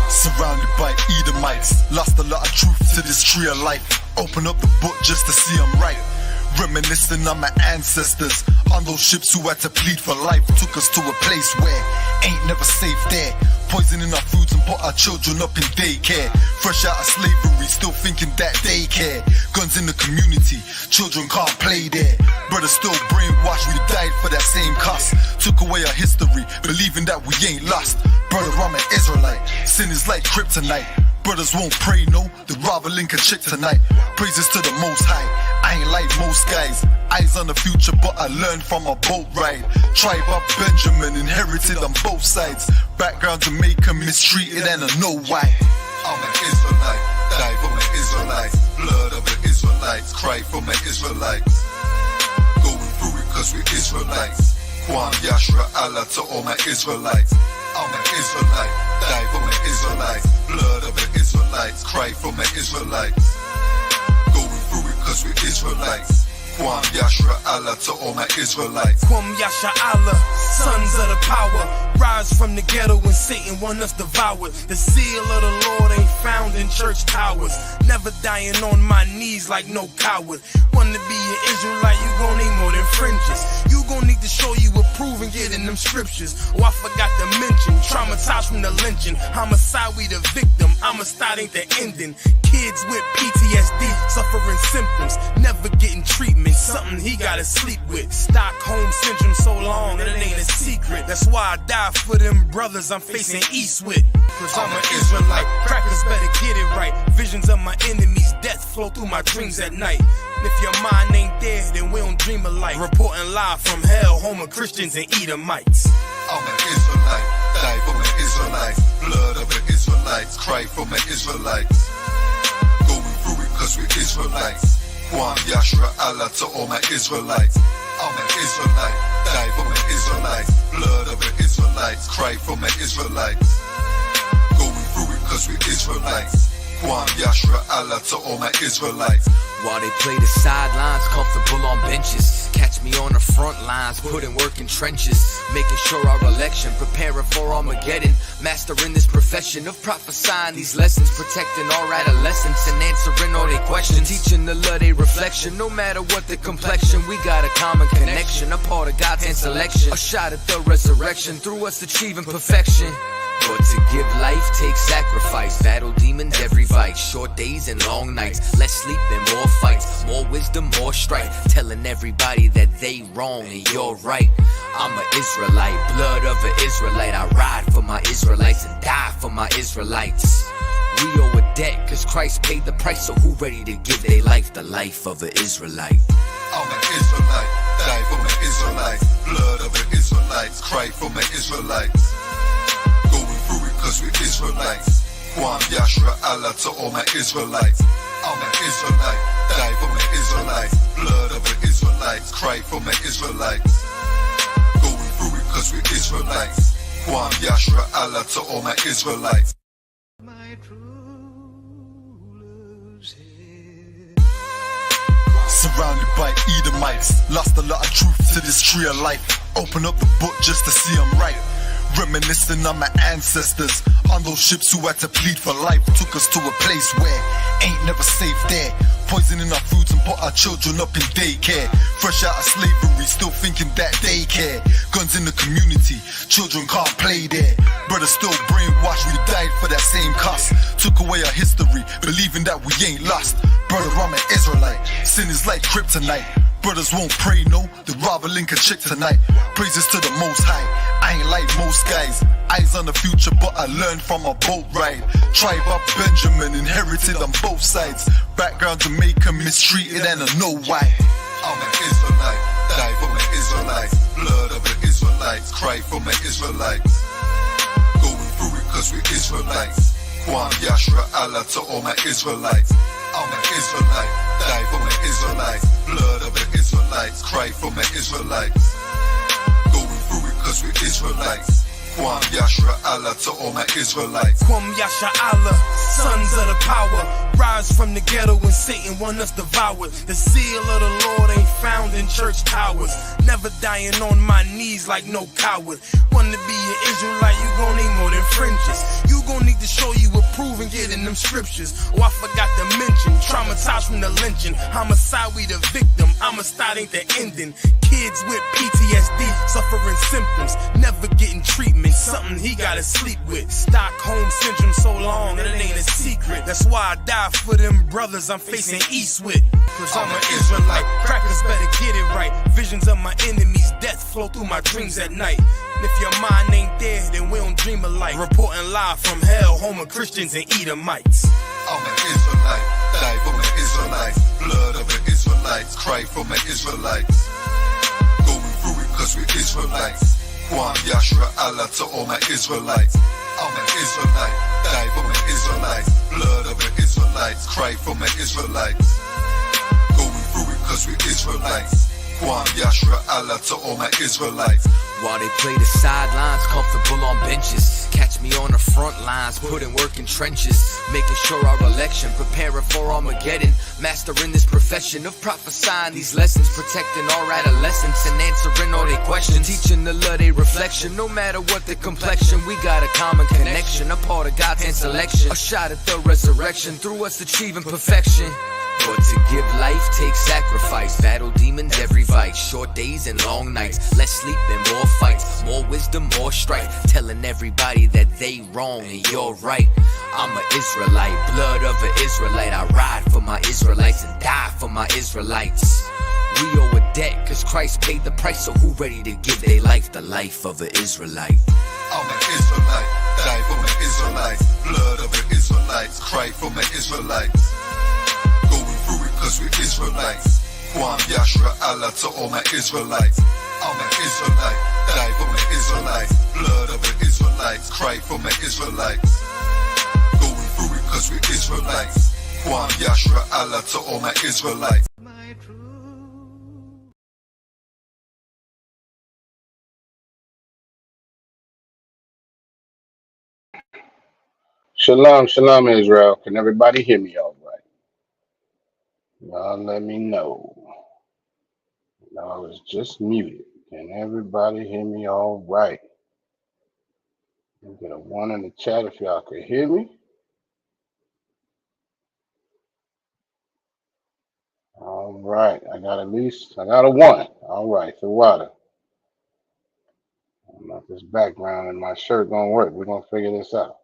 Surrounded by Edomites, lost a lot of truth to this tree of life. Open up the book just to see I'm right. Reminiscing on my ancestors, on those ships who had to plead for life. Took us to a place where ain't never safe there. Poisoning our foods and put our children up in daycare. Fresh out of slavery, still thinking that they care. Guns in the community, children can't play there. Brothers still brainwashed, we died for that same cost. Took away our history, believing that we ain't lost. Brother, I'm an Israelite, sin is like kryptonite. Brothers won't pray, no, they'd rather link a chick tonight. Praises to the Most High, I ain't like most guys. Eyes on the future, but I learned from a boat ride. Tribe of Benjamin, inherited on both sides. Background Jamaica, mistreated and I know why. I'm an Israelite, die for my Israelites. Blood of the Israelites, cry for my Israelites. Going through it cause we Israelites. Kwam Yashra Allah to all my Israelites. I'm an Israelite, die for my Israelites. Blood of the Israelites, cry for my Israelites. Going through it cause we Israelites. Kwam Yashra Allah to all my Israelites. Kwam Yasha Allah, sons of the power. Rise from the ghetto when Satan want us devoured. The seal of the Lord ain't found in church towers. Never dying on my knees like no coward. Wanna be an Israelite, you gon' need more than fringes. You gon' need to show you approve and get in them scriptures. Oh, I forgot to mention, traumatized from the lynching. Homicide, we the victim, homicide ain't the ending. Kids with PTSD, suffering symptoms, never getting treatment. Something he gotta sleep with. Stockholm syndrome so long that it ain't a secret. That's why I die for them brothers I'm facing east with. Cause I'm an Israelite, crackers better get it right. Visions of my enemies, death flow through my dreams at night. And if your mind ain't there, then we don't dream alike. Reporting live from hell, home of Christians and Edomites. I'm an Israelite, die for my Israelites. Blood of the Israelites, cry for my Israelites. Going through it cause we Israelites. Kwam Yashra Allah to all my Israelites. I'm an Israelite, die for my Israelites. Blood of the Israelites, cry for my Israelites. Going through it cause we Israelites. Kwam Yashra Allah to all my Israelites. While they play the sidelines, comfortable on benches. Catch me on the front lines, putting work in trenches. Making sure our election, preparing for Armageddon. Mastering this profession of prophesying these lessons. Protecting our adolescents and answering all their questions. Teaching the love they reflection, no matter what the complexion. We got a common connection, a part of God's hand selection. A shot at the resurrection, through us achieving perfection. But to give life takes sacrifice. Battle demons every vice. Short days and long nights. Less sleep and more fights. More wisdom, more strife. Telling everybody that they wrong and you're right. I'm an Israelite, blood of an Israelite. I ride for my Israelites and die for my Israelites. We owe a debt cause Christ paid the price. So who ready to give their life the life of an Israelite? I'm an Israelite, die for my Israelites. Blood of the Israelites, cry for my Israelites. Going through it cause we Israelites. Kwam Yashra Allah to all my Israelites. I'm an Israelite, die for my Israelites. Blood of the Israelites, cry for my Israelites. Going through it cause we Israelites. Kwam Yashra Allah to all my Israelites. My surrounded by Edomites, lost a lot of truth to this tree of life. Open up the book just to see I'm right. Reminiscing on my ancestors, on those ships who had to plead for life. Took us to a place where ain't never safe there. Poisoning our foods and put our children up in daycare. Fresh out of slavery, still thinking that they care. Guns in the community, children can't play there. Brothers still brainwashed, we died for that same cost. Took away our history, believing that we ain't lost. Brother, I'm an Israelite, sin is like kryptonite. Brothers won't pray, no, they'd rather link a chick tonight. Praises to the Most High, I ain't like most guys. Eyes on the future, but I learned from a boat ride. Tribe of Benjamin, inherited on both sides. Background Jamaica, mistreated and I know why. I'm an Israelite, die for my Israelites. Blood of the Israelites, cry for my Israelites. Going through it cause we Israelites. Kwam Yashra Allah to all my Israelites. I'm an Israelite, die for my Israelites. Blood of the Israelites, cry for my Israelites. Going through it cause we Israelites. Kwam Yashra Allah to all my Israelites. Kwam Yasha Allah, sons of the power, rise from the ghetto when Satan want us devoured. The seal of the Lord ain't found in church towers. Never dying on my knees like no coward. Wanna be an Israelite, you gon' need more than fringes. You gon' need to show you approve and get in them scriptures. Oh, I forgot to mention, traumatized from the lynching. Homicide, we the victim, Amistad ain't the ending. Kids with PTSD, suffering symptoms, never getting treatment, something he gotta sleep with. Stockholm syndrome so long that it ain't a secret. That's why I die for them brothers I'm facing east with. Cause I'm an Israelite, crackers better get it right. Visions of my enemies, death flow through my dreams at night. And if your mind ain't there, then we don't dream alike. Reporting live from hell, home of Christians and Edomites. I'm an Israelite, die for my Israelites. Blood of the Israelites, cry for my Israelites. Going through it cause we're Israelites. Kwam Yashra Allah to all my Israelites. I'm an Israelite, die for my Israelites. Blood of the Israelites, cry for my Israelites. Going through it cause we're Israelites. Kwam Yashra Allah to all my Israelites. While they play the sidelines, comfortable on benches. Catch me on the front lines, putting work in trenches. Making sure our election, preparing for Armageddon. Mastering this profession of prophesying these lessons. Protecting our adolescents and answering all their questions. Teaching the love they reflection, no matter what the complexion. We got a common connection, a part of God's hand selection. A shot at the resurrection, through us achieving perfection. But to give life takes sacrifice. Battle demons every vice. Short days and long nights. Less sleep and more fights. More wisdom, more strife. Telling everybody that they wrong and you're right. I'm an Israelite, blood of an Israelite. I ride for my Israelites and die for my Israelites. We owe a debt cause Christ paid the price. So who ready to give their life the life of an Israelite? I'm an Israelite, die for my Israelites. Blood of the Israelites, cry for my Israelites. Going through it cause we're Israelites. Kwam Yashra Allah to all my Israelites. I'm an Israelite, die for my Israelites. Blood of the Israelites, cry for my Israelites. Going through it cause we're Israelites. Kwam Yashra Allah to all my Israelites. Shalom, shalom, Israel. Can everybody hear me all right? Y'all let me know. I was just muted. Can everybody hear me all right? Get a 1 in the chat if y'all could hear me. All right, I got a 1. All right, the water. I don't know if this background and my shirt gonna work. We're gonna figure this out.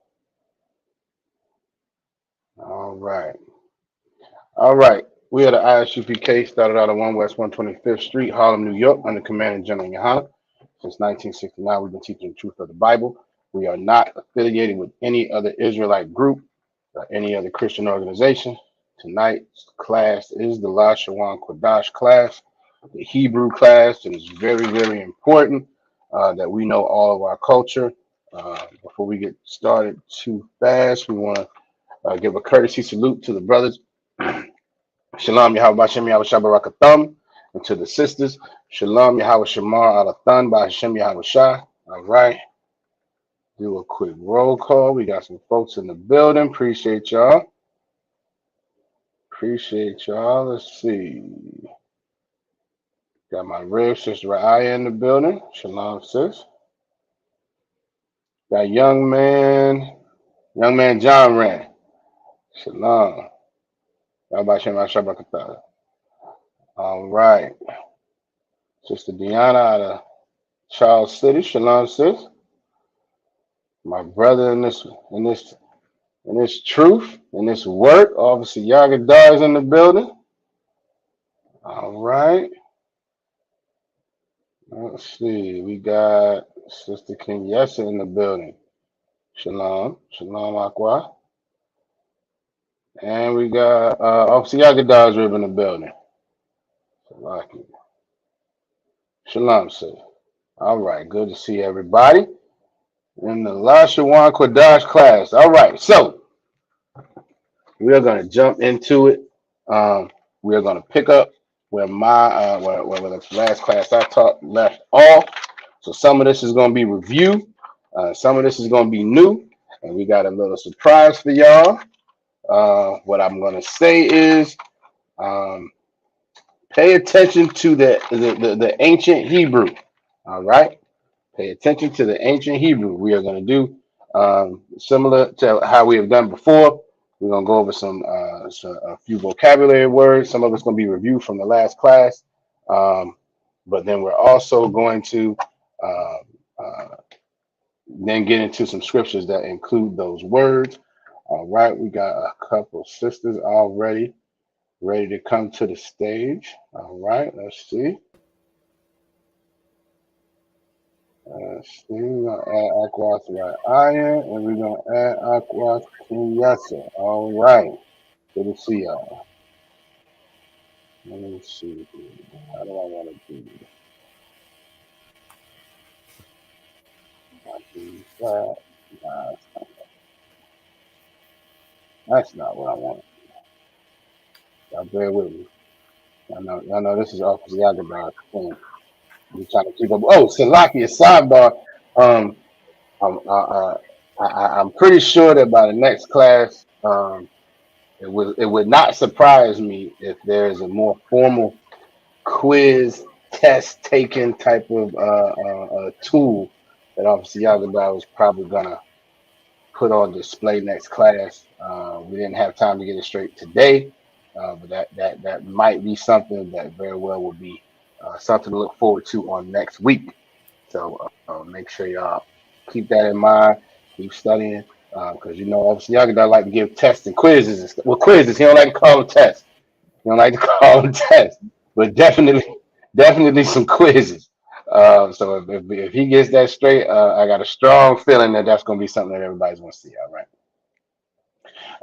All right. We are the ISUPK, started out at 1 West 125th Street, Harlem, New York, under Command of General Yohana. Since 1969, we've been teaching the truth of the Bible. We are not affiliated with any other Israelite group or any other Christian organization. Tonight's class is the Lashawan Qadash class, the Hebrew class, and it's very, very important that we know all of our culture. Before we get started too fast, we want to give a courtesy salute to the brothers. Shalom Yahweh Hashem Yahweh Shabbarakatham, and to the sisters. Shalom Yahweh Shamar Alathan by Hashem Yahweh Shah. All right. Do a quick roll call. We got some folks in the building. Appreciate y'all. Let's see. Got my real sister Raya in the building. Shalom, sis. Got young man John Rand. Shalom. All right. Sister Deanna out of Charles City. Shalom, sis. My brother in this truth, in this work, Officer Yagadar is in the building. All right. Let's see. We got Sister Kenyessa in the building. Shalom. Shalom, Aqua. And we got Officer Yagadar in the building. Shalom, sis. All right. Good to see everybody in the Lashawan Qadash class. All right. So we are going to jump into it. We are going to pick up where the last class I taught left off. So some of this is going to be review. Some of this is going to be new, and we got a little surprise for y'all. What I'm going to say is um, pay attention to the ancient Hebrew. All right? Pay attention to the ancient Hebrew. We are going to do similar to how we have done before. We're going to go over a few vocabulary words. Some of it's going to be reviewed from the last class. But then we're also going to uh, uh, then get into some scriptures that include those words. All right, we got a couple sisters already ready to come to the stage. All right, let's see. Let's see, we're gonna add Aquas right iron, and we're gonna add Aquas Kunyasa. All right, good to see y'all. Let me see here. How do I want to do this? I do that. Nah, that's not what I want. Y'all bear with me. Y'all know this is Officer Yagabar thing. We trying to keep up. Oh, Salakia sidebar. Um, I'm pretty sure that by the next class, it would not surprise me if there is a more formal quiz test taking type of tool that Officer Yagabar was probably gonna put on display next class. We didn't have time to get it straight today, but that might be something that very well will be something to look forward to on next week. So make sure y'all keep that in mind. Keep studying because obviously y'all don't like to give tests and quizzes. Well, quizzes. He don't like to call them tests. He don't like to call them tests, but definitely some quizzes. So if he gets that straight, I got a strong feeling that that's going to be something that everybody's going to see. All right.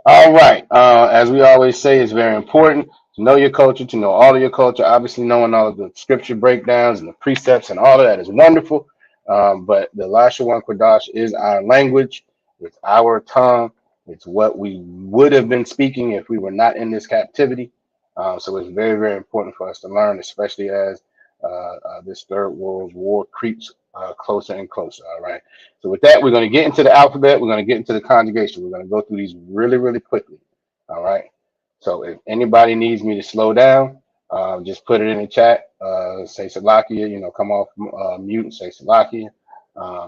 All right. As we always say, it's very important to know your culture, to know all of your culture. Obviously, knowing all of the scripture breakdowns and the precepts and all of that is wonderful. But the Lashawan Qadash is our language. It's our tongue. It's what we would have been speaking if we were not in this captivity. So it's very, very important for us to learn, especially as this Third World War creeps closer and closer. All right. So with that, we're going to get into the alphabet. We're going to get into the conjugation. We're going to go through these really, really quickly. All right. So if anybody needs me to slow down, just put it in the chat. Say Salakia, come off mute and say Salakia.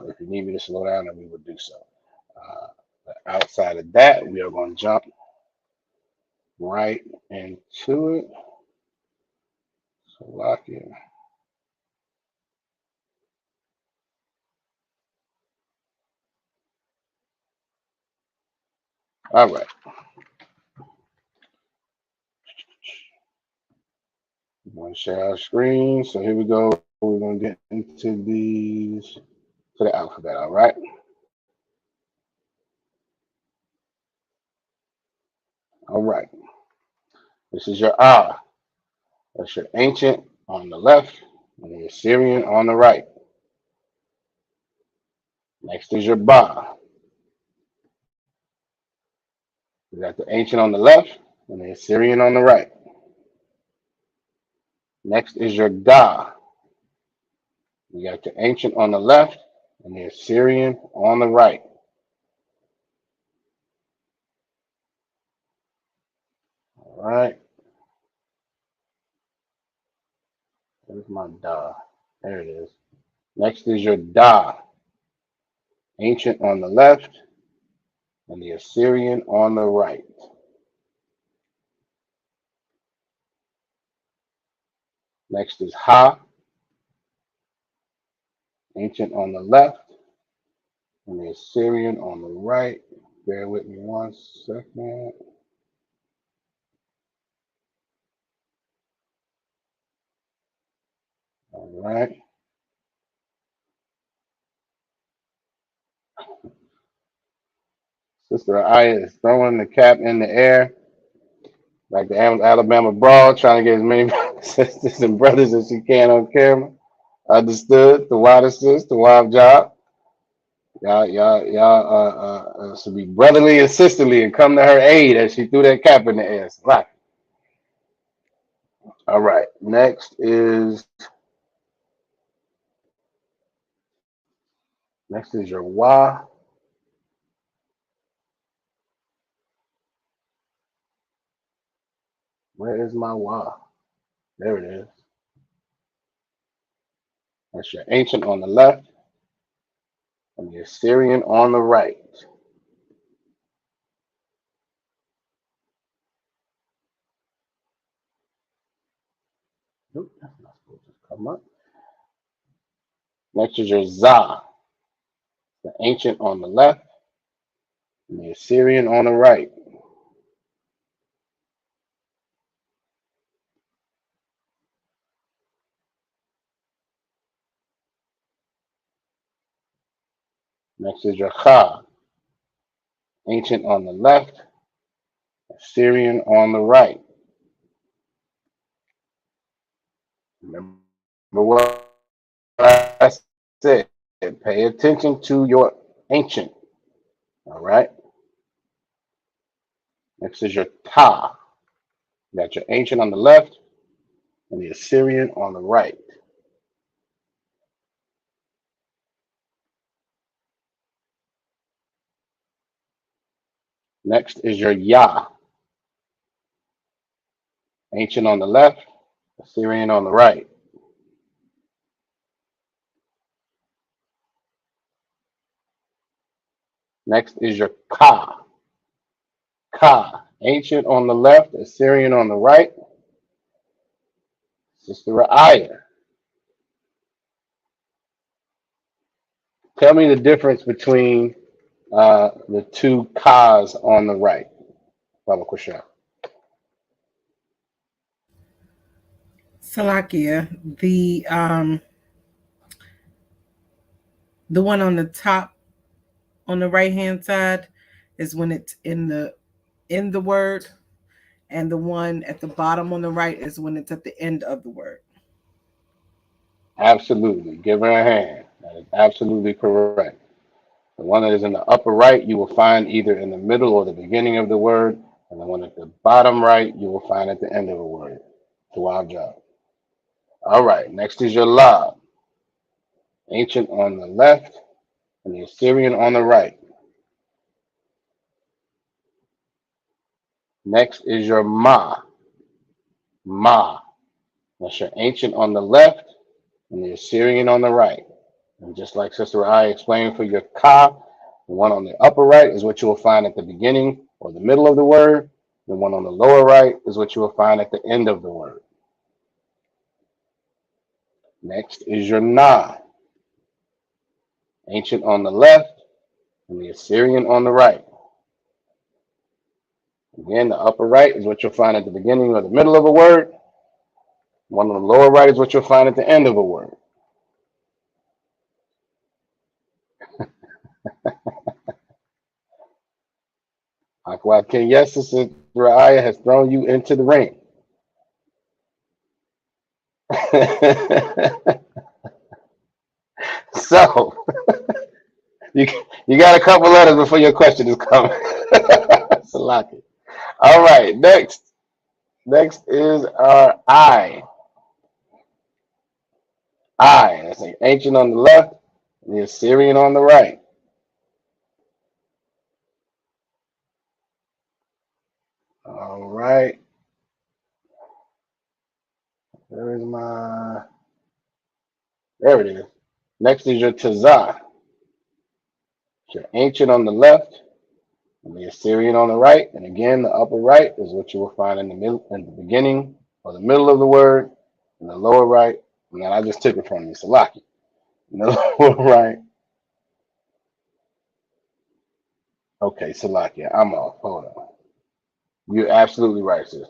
If you need me to slow down, then we will do so. But outside of that, we are going to jump right into it. Salakia. All right. We want to share our screen. So here we go. We're going to get into to the alphabet. All right. All right. This is your Ah. That's your ancient on the left and the Assyrian on the right. Next is your Ba. You got the ancient on the left and the Assyrian on the right. Next is your Ga. You got the ancient on the left and the Assyrian on the right. All right. There's my Da. There it is. Next is your Da. Ancient on the left and the Assyrian on the right. Next is Ha. Ancient on the left and the Assyrian on the right. Bear with me 1 second. All right. Sister Aya is throwing the cap in the air like the Alabama brawl, trying to get as many sisters and brothers as she can on camera. Understood. The wild assist, the wild job. Y'all should be brotherly and sisterly and come to her aid as she threw that cap in the air. Right. All right. Next is Next is your Wa. Where is my Wa? There it is. That's your ancient on the left and the Assyrian on the right. Nope, that's not supposed to come up. Next is your Za, the ancient on the left and the Assyrian on the right. Next is your Kha, ancient on the left, Assyrian on the right. Remember what I said. Pay attention to your ancient. All right. Next is your Ta. You got your ancient on the left and the Assyrian on the right. Next is your Ya. Ancient on the left, Assyrian on the right. Next is your Ka. Ka. Ancient on the left, Assyrian on the right. Sister Ra'aya. Tell me the difference between the two Kas on the right. Baba Kusha. Salakia, the one on the top on the right hand side is when it's in the word, and the one at the bottom on the right is when it's at the end of the word. Absolutely. Give her a hand. That is absolutely correct. The one that is in the upper right, you will find either in the middle or the beginning of the word, and the one at the bottom right, you will find at the end of the word. To our job. All right, next is your La. Ancient on the left and the Assyrian on the right. Next is your Ma. Ma. That's your ancient on the left and the Assyrian on the right. And just like Sister I explained for your Ka, the one on the upper right is what you will find at the beginning or the middle of the word. The one on the lower right is what you will find at the end of the word. Next is your Na. Ancient on the left and the Assyrian on the right. Again, the upper right is what you'll find at the beginning or the middle of a word. One on the lower right is what you'll find at the end of a word. Aqua King, yes, Sister Ra'aya has thrown you into the ring. So, you, you got a couple letters before your question is coming. Salaki. All right, next. Next is our I. I. That's an ancient on the left and the Assyrian on the right. All right. There is my. There it is. Next is your Tazah. Your ancient on the left and the Assyrian on the right. And again, the upper right is what you will find in the middle, in the beginning or the middle of the word, and the lower right. And then I just took it from you, Salaki. In the lower right. Okay, Salaki, I'm off. Hold on. You're absolutely right, sis.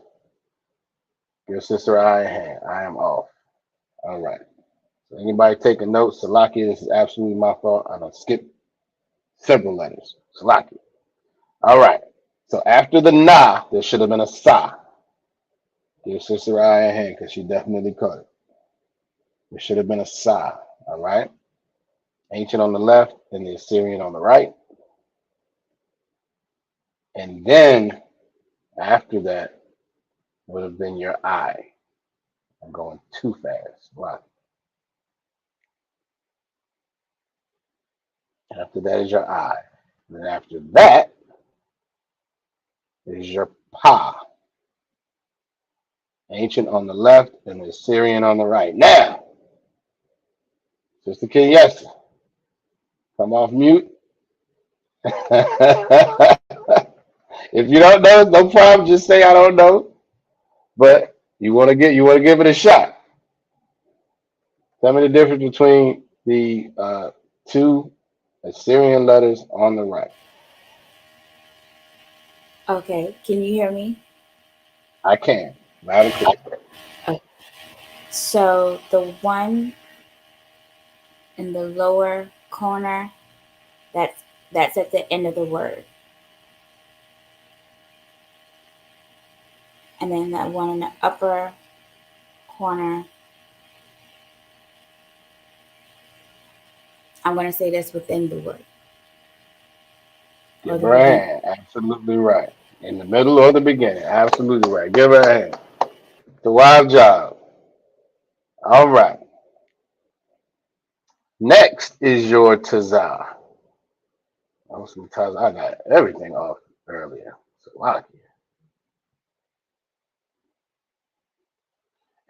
Your sister, I am off. All right. So anybody taking notes, Salaki, this is absolutely my fault. I don't skip several letters. Salaki. All right. So after the na, there should have been a sa. Give Sister Raya a hand because she definitely caught it. There should have been a sa. All right. Ancient on the left and the Assyrian on the right. And then after that would have been your I. I'm going too fast. Wow. After that is your I. And then after that is your Pa. Ancient on the left and the Assyrian on the right. Now, Sister Kenyessa, come off mute. If you don't know, no problem. Just say I don't know. But you want to give it a shot. Tell me the difference between the two Assyrian letters on the right. Okay, can you hear me? I can, loud and clear. Okay. So the one in the lower corner, that's at the end of the word. And then that one in the upper corner, I'm going to say that's within the word. Or Give the her a beginning. hand. Absolutely right. In the middle or the beginning. Absolutely right. Give her a hand. The wild job. All right. Next is your Tazah. I got everything off earlier. So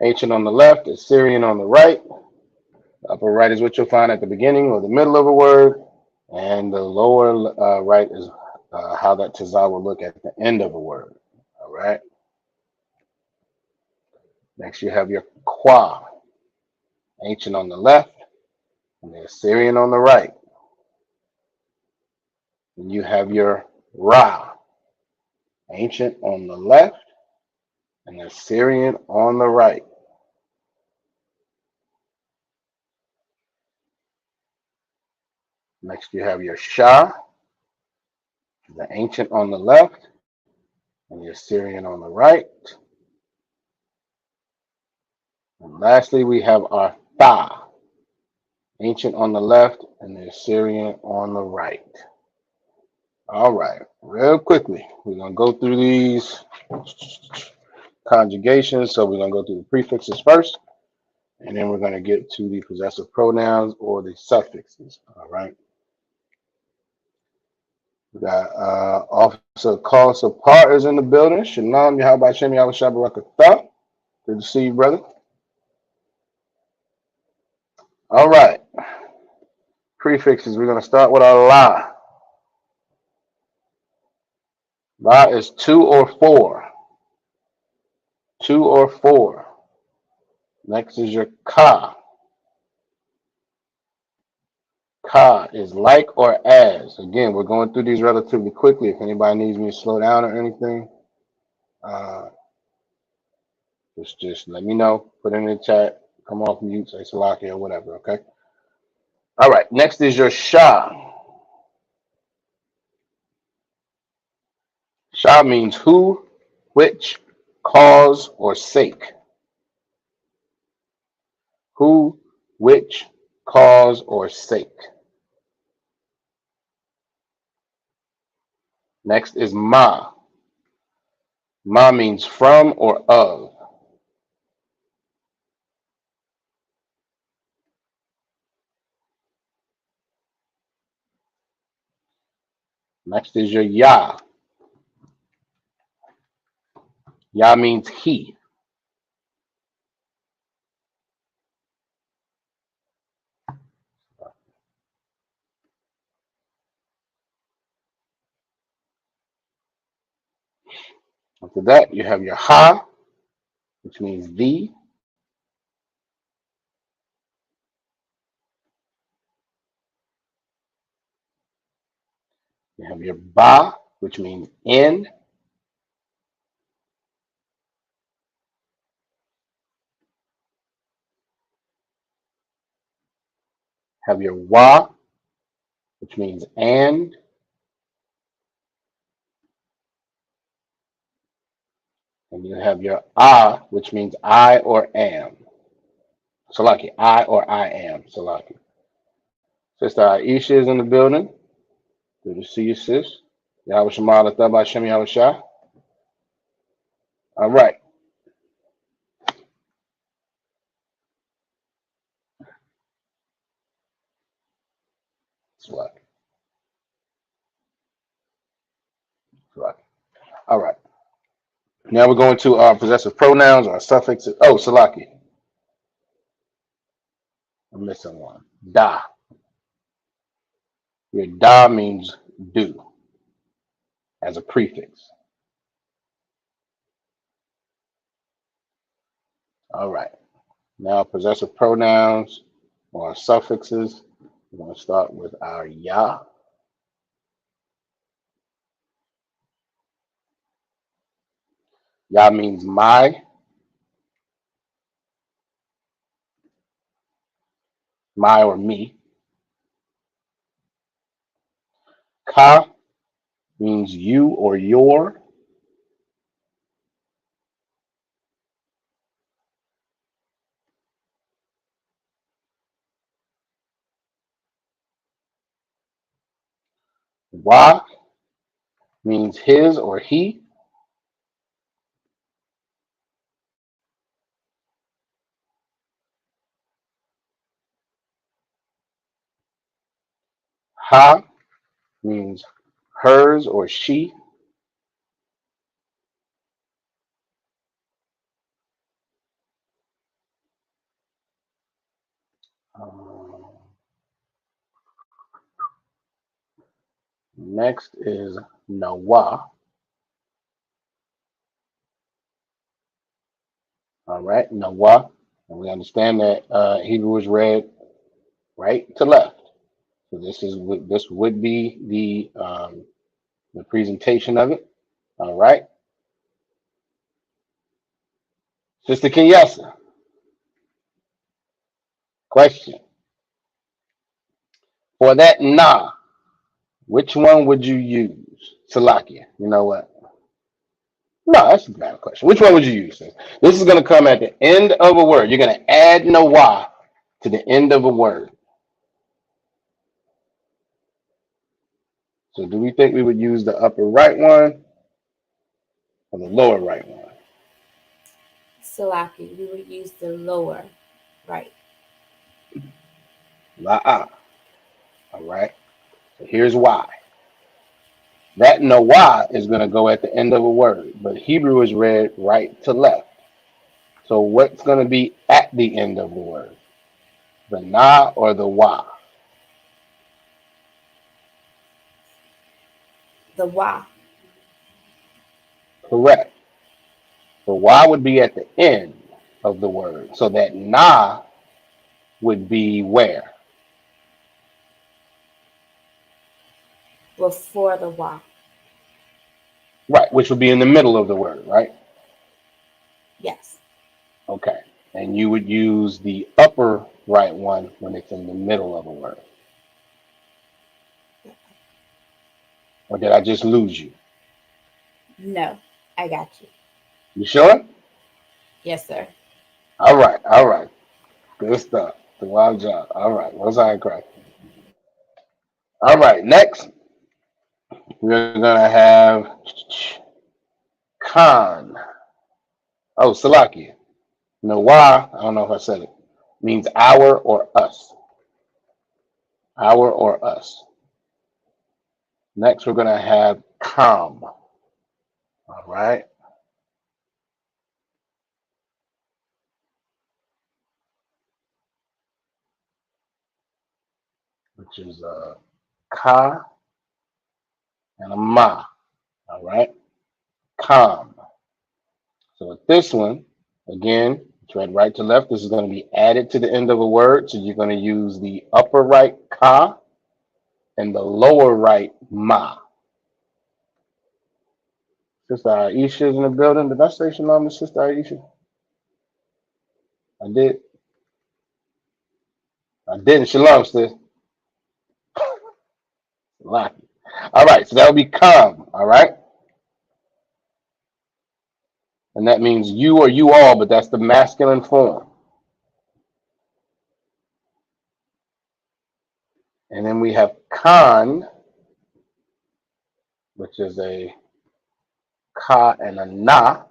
Ancient on the left, Assyrian on the right. The upper right is what you'll find at the beginning or the middle of a word. And the lower right is how that Tazah will look at the end of a word. All right. Next, you have your Qua. Ancient on the left and the Assyrian on the right. And you have your Ra. Ancient on the left and the Assyrian on the right. Next, you have your Shah, the ancient on the left and the Assyrian on the right. And lastly, we have our Tha, ancient on the left and the Assyrian on the right. All right, real quickly, we're going to go through these conjugations. So we're going to go through the prefixes first, and then we're going to get to the possessive pronouns or the suffixes. All right. We got Officer Carlos Apart is in the building. Shalom, Yahweh Shem, Yahweh Shabbarakatah. Good to see you, brother. All right. Prefixes. We're going to start with our La. La is 2 or 4. 2 or 4. Next is your Ka. Ka is like or as. Again, we're going through these relatively quickly. If anybody needs me to slow down or anything, just let me know. Put it in the chat. Come off mute, say Salaki or whatever, okay? All right, next is your Shah. Shah means who, which, cause, or sake. Who, which, cause, or sake. Next is Ma. Ma means from or of. Next is your Ya. Ya means he. After that, you have your Ha, which means the. You have your Ba, which means in. Have your Wa, which means and. And you have your Ah, which means I or am. Salaki, I or I am. Salaki. Sister Aisha is in the building. Good to see you, sis. Yahweh Shema Lathabah Shem Yahweh Shah. All right. Salaki. Right. All right. Now we're going to our possessive pronouns, our suffixes. Oh, Salaki. I'm missing one. Da. Your da means do as a prefix. All right. Now possessive pronouns or suffixes. We're going to start with our ya. Ya means my or me. Ka means you or your. Wa means his or he. Ha means hers or she. Um, Next is Nawa. All right, Nawa. And we understand that Hebrew is read right to left. So this would be the presentation of it. All right, Sister Kenyasa. Question for that na, which one would you use? Salakia. You know what? No, that's a bad question. Which one would you use? This is going to come at the end of a word. You're going to add Nawa to the end of a word. So do we think we would use the upper right one or the lower right one? Salaki, we would use the lower right. La'a. All right. So here's why. That Nawa is going to go at the end of a word, but Hebrew is read right to left. So what's going to be at the end of the word? The na or the wa? The wa. Correct. The wa would be at the end of the word. So that na would be where? Before the wa. Right, which would be in the middle of the word, right? Yes. Okay. And you would use the upper right one when it's in the middle of a word. Or did I just lose you? No, I got you. You sure? Yes, sir. All right, all right. Good stuff. The wild job. All right, what's I crack? All right, next we're gonna have Khan. Oh, Salakia. Nawa, I don't know if I said it, means our or us. Our or us. Next we're gonna have Kam. All right. Which is Ka and a Ma. All right. Kam. So with this one, again, it's read right to left. This is going to be added to the end of a word. So you're going to use the upper right ka and the lower right ma. Sister Aisha is in the building. Did I say shalom to Sister Aisha? I did. I didn't. Shalom, sis. Lucky. All right. So that would be come. All right. And that means you or you all, but that's the masculine form. And then we have Khan, which is a ka and a na.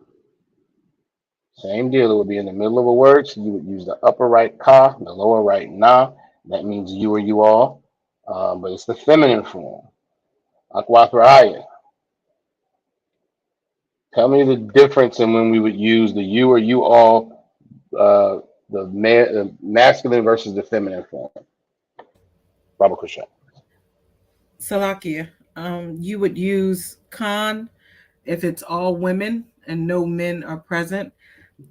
Same deal. It would be in the middle of a word. So you would use the upper right ka, the lower right na. That means you or you all. But it's the feminine form. Akwathraya. Tell me the difference in when we would use the you or you all, the masculine versus the feminine form. Baba Kushan. Salakia, you would use Khan if it's all women and no men are present.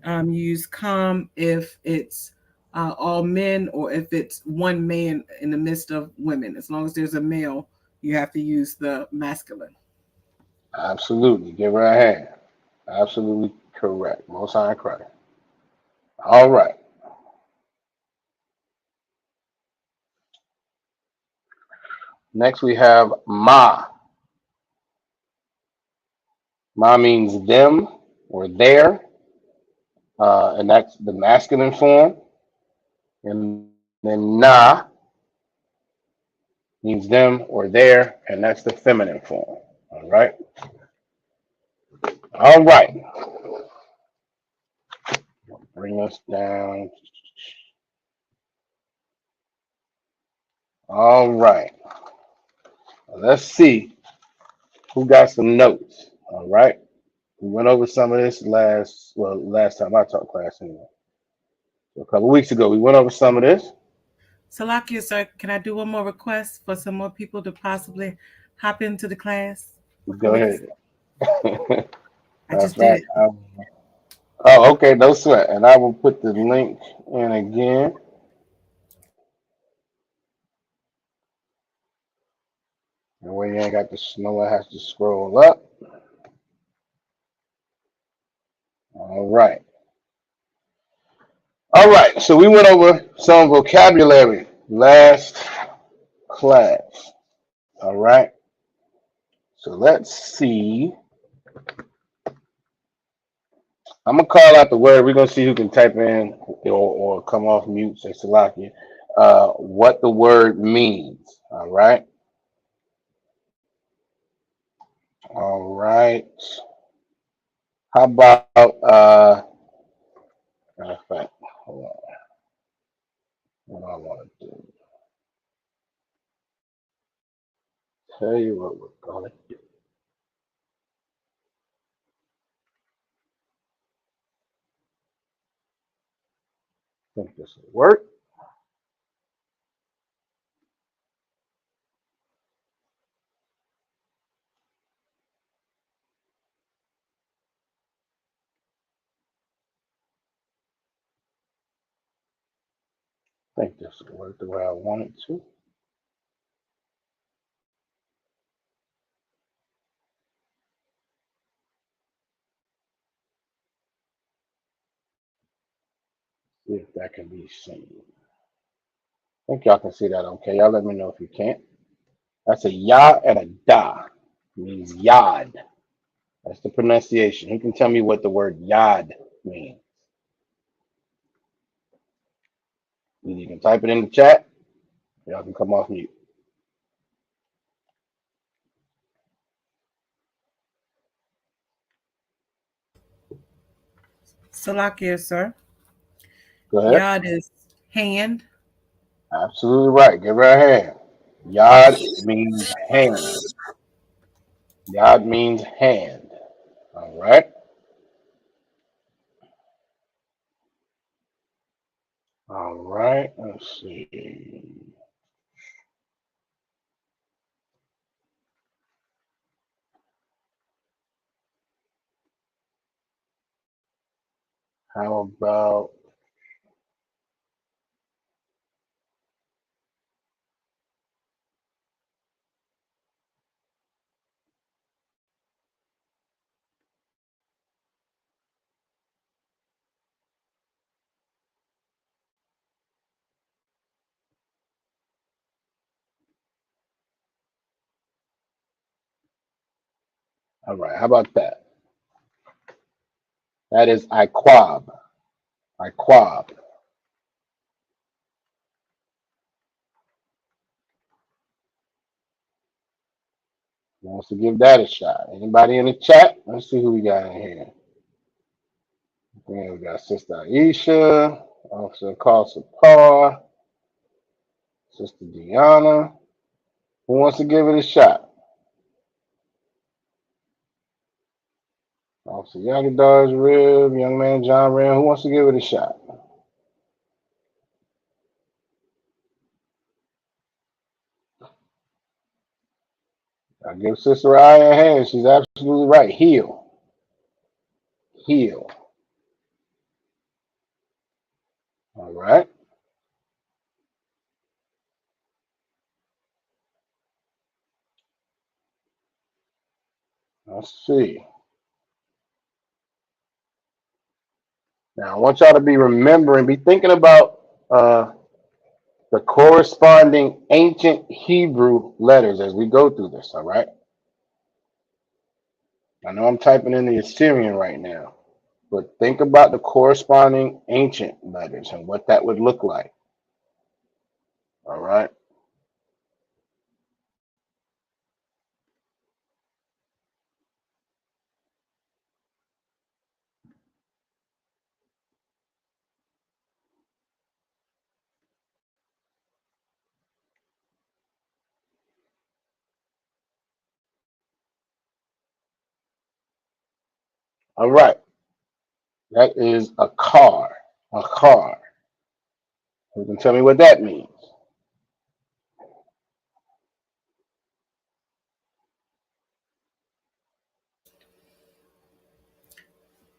You use Kam if it's all men or if it's one man in the midst of women. As long as there's a male, you have to use the masculine. Absolutely. Give her a hand. Absolutely correct. Most High Christ. All right. Next we have Ma. Ma means them or their, and that's the masculine form. And then Na means them or their, and that's the feminine form. All right. All right. Bring us down. All right. Let's see who got some notes. All right. We went over some of this last time I taught class anyway. So a couple weeks ago, we went over some of this. Salakia, sir, can I do one more request for some more people to possibly hop into the class? Go ahead. I That's just did right. it. Oh, okay. No sweat. And I will put the link in again. And when you ain't got the snow, I have to scroll up. All right. All right. So we went over some vocabulary last class. All right. So let's see. I'm gonna call out the word. We're gonna see who can type in or come off mute, say Salakia, what the word means. All right. All right. How about matter of fact, hold on. What do I want to do? Tell you what we're gonna do. Think this will work. Think this will work the way I want it to. See if that can be seen. I think y'all can see that okay. Y'all let me know if you can't. That's a ya and a da. It means yad. That's the pronunciation. Who can tell me what the word yad means? You can type it in the chat. Y'all can come off mute. Salakia, sir. Go ahead. Yod is hand. Absolutely right. Give her a hand. Yad means hand. Yad means hand. All right. All right. Let's see. How about all right? How about that? That is iquab. Iquab. Who wants to give that a shot? Anybody in the chat? Let's see who we got in here. Yeah, we got Sister Aisha, Officer Carl Sapar, Sister Deanna. Who wants to give it a shot? Officer Yagadar's rib, young man John Ram. Who wants to give it a shot? I give Sister Aya a hand. She's absolutely right. Heal. Heal. All right. Let's see. Now, I want y'all to be remembering, be thinking about the corresponding ancient Hebrew letters as we go through this, all right? I know I'm typing in the Assyrian right now, but think about the corresponding ancient letters and what that would look like, all right? All right. That is a car. A car. Who can tell me what that means?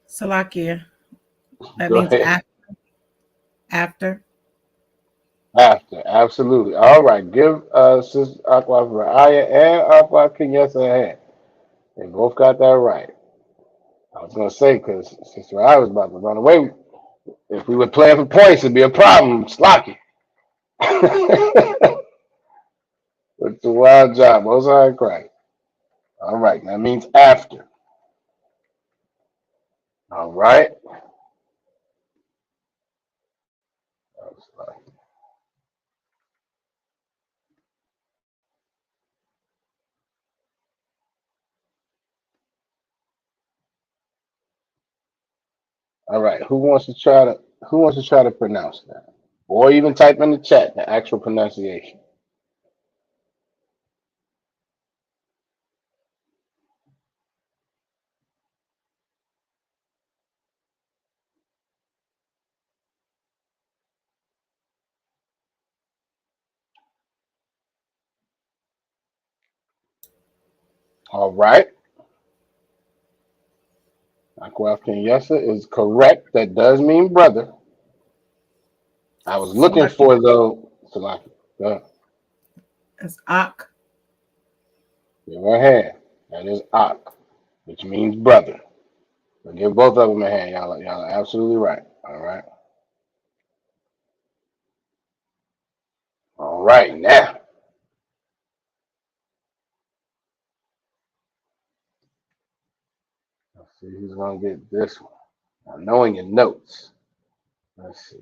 Salakia. That Go means ahead. after. After, absolutely. All right, give Sister Aqua Aya and Aqua Kenyasa a hand. They both got that right. I was gonna say because Sister Aya was about to run away. If we were playing for points, it'd be a problem. Slocky. It's a wild job. Most high Christ. All right, that means after. All right. All right. Who wants to try to pronounce that? Or even type in the chat the actual pronunciation. All right. Aquaf Kenyasa is correct. That does mean brother. I was looking Salakia. for though. Salaki. Go ahead. It's Ak. Give her a hand. That is Ak, which means brother. So give both of them a hand. Y'all are absolutely right. All right. All right. Now, let's see who's going to get this one. Now, knowing your notes. Let's see.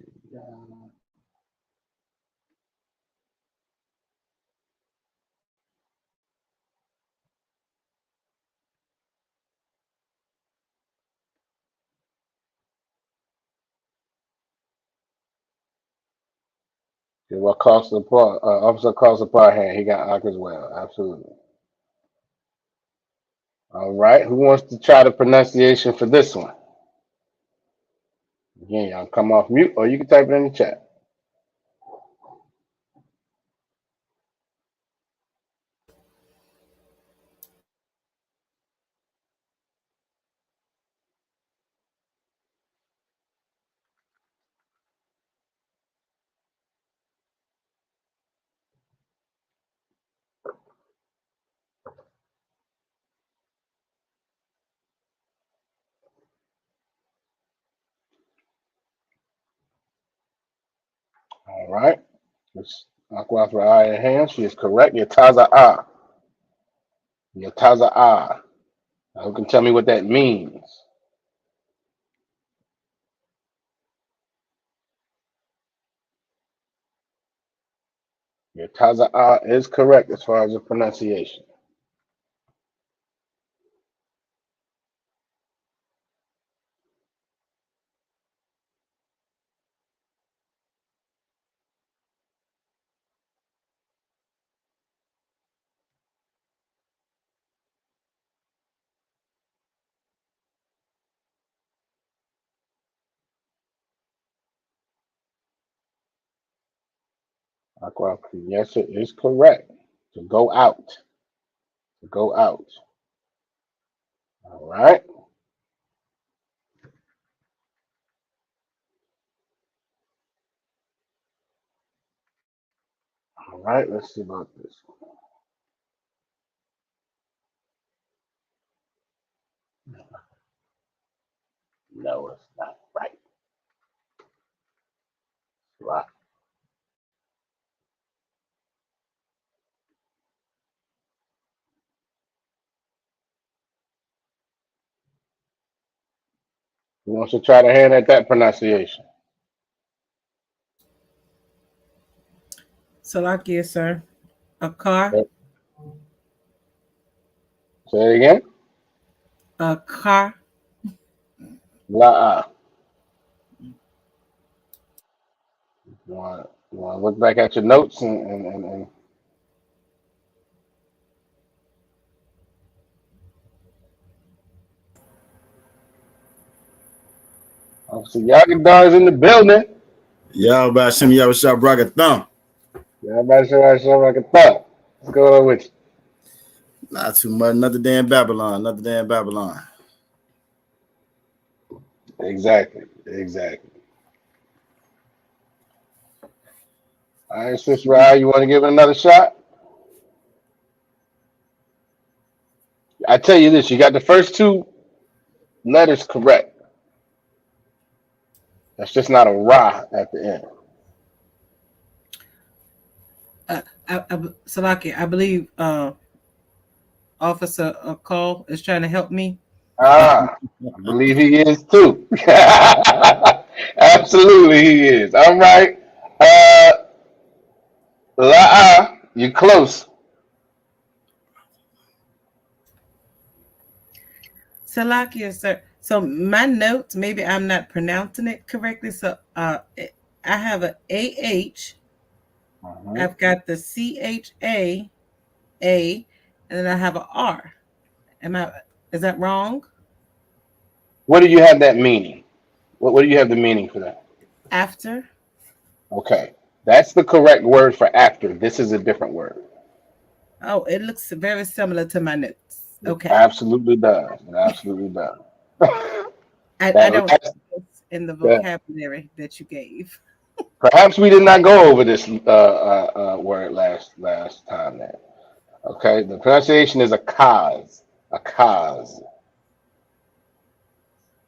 Give what cost the part, Officer Cost the part hand. He got Ak as well. Absolutely. All right. Who wants to try the pronunciation for this one? Again, y'all come off mute or you can type it in the chat. All right. It's Aqua for eye and hand. She is correct. Yataza A. Yataza A. Who can tell me what that means? Yataza A is correct as far as the pronunciation. Yes, it is correct. To go out. To go out. All right. All right. Let's see about this. No, it's not right. Right. You want to try to hand at that pronunciation? Salakia, sir. A car. Say it again. A car. La. You want to look back at your notes and obviously Yagadar is in the building. Y'all about Shem Yahweh Braga Thumb. Yeah, everybody show like a thought. What's going on with you? Not too much. Another day in Babylon. Another day in Babylon. Exactly. All right, Sister Rye, you want to give it another shot? I tell you this, you got the first two letters correct. That's just not a Ra at the end. Salakia, I believe Officer Call is trying to help me. I believe he is too. Absolutely, he is. All right. La, you close. Salakia, sir. So my notes, maybe I'm not pronouncing it correctly. So I have a AH. I've got the CHA, and then I have a R. Is that wrong? What do you have that meaning? What do you have the meaning for that? After. Okay. That's the correct word for after. This is a different word. Oh, it looks very similar to my notes. Okay. It absolutely does. It absolutely does. I don't know in the vocabulary that you gave. Perhaps we did not go over this word last time. Then, okay. The pronunciation is a cause,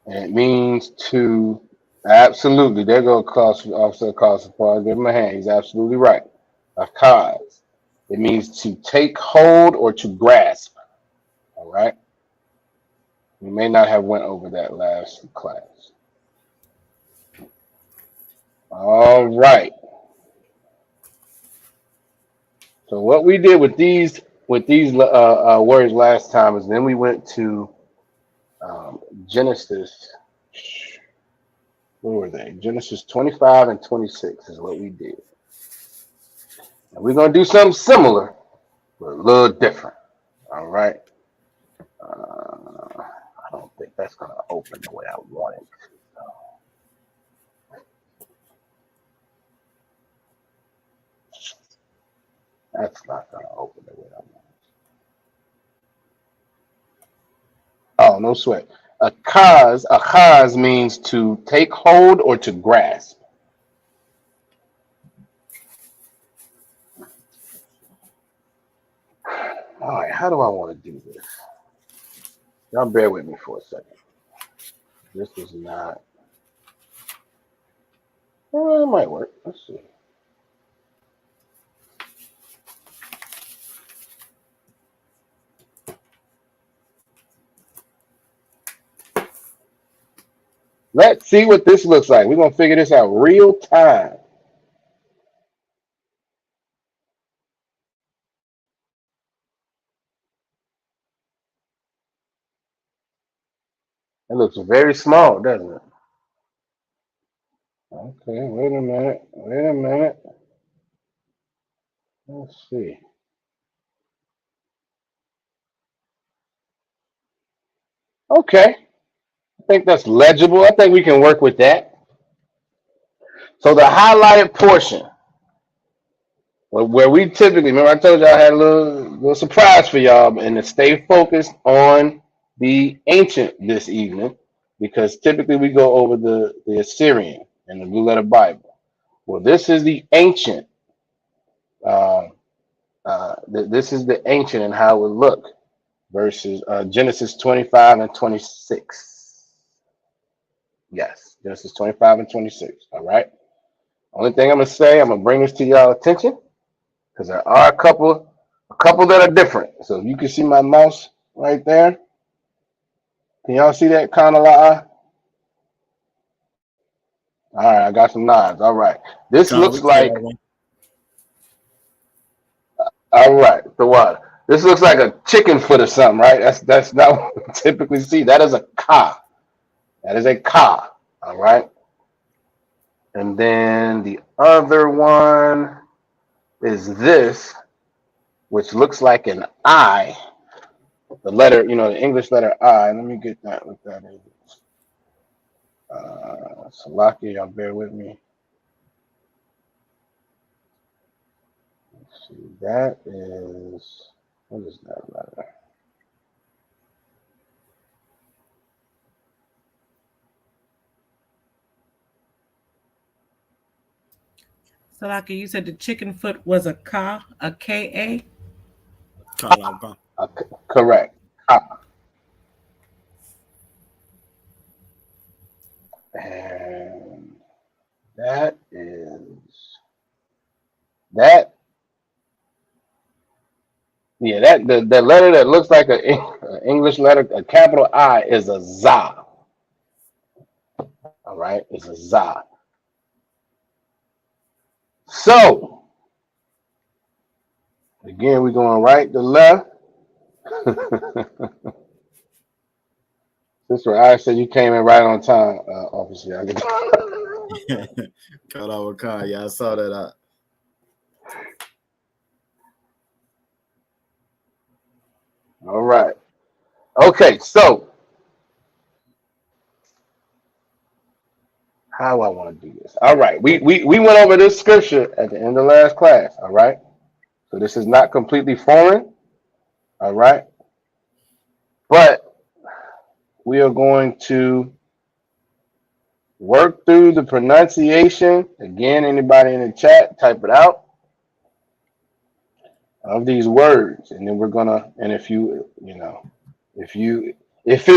and it means to absolutely. There go Officer Carlson. Give him a hand. He's absolutely right. A cause. It means to take hold or to grasp. All right. We may not have went over that last class. All right. So what we did with these words last time is then we went to Genesis. Where were they? Genesis 25 and 26 is what we did. And we're gonna do something similar, but a little different. All right. I don't think that's gonna open the way I want it. That's not gonna open the way I want it. Oh, no sweat. A cause means to take hold or to grasp. All right, how do I want to do this? Y'all bear with me for a second. This is not. Well, it might work. Let's see. Let's see what this looks like. We're going to figure this out real time. It looks very small, doesn't it? Okay, wait a minute. Let's see. Okay, I think that's legible. I think we can work with that. So the highlighted portion where we typically, remember I told y'all I had a little surprise for y'all, and to stay focused on the ancient this evening, because typically we go over the Assyrian and the Blue Letter Bible. Well, this is the ancient. This is the ancient and how it would look versus Genesis 25 and 26. Yes, Genesis 25 and 26. All right. Only thing I'm gonna say, I'm gonna bring this to y'all attention because there are a couple that are different. So if you can see my mouse right there, can y'all see that kind of lie? All right, I got some nods. All right, this Con, we looks clear that like one. all right. The what? This looks like a chicken foot or something, right? That's not what we typically see. That is a ka. That is a ka. All right. And then the other one is this, which looks like an I. The letter, the English letter I. Let me get that. What that is. Salakia, y'all bear with me. Let's see, that is, what is that letter? Salaki, you said the chicken foot was a ka, a K-A? Con. Correct. Ah. And that is, that, yeah, the letter that looks like an English letter, a capital I, is a za. All right, it's a za. So, again, we're going right to left. Sister I said you came in right on time, officer. Con. Yeah, I saw that. All right. Okay, so how I want to do this. All right. We went over this scripture at the end of last class. All right. So this is not completely foreign. All right. But we are going to work through the pronunciation. Again, anybody in the chat, type it out of these words. And then we're gonna, and if it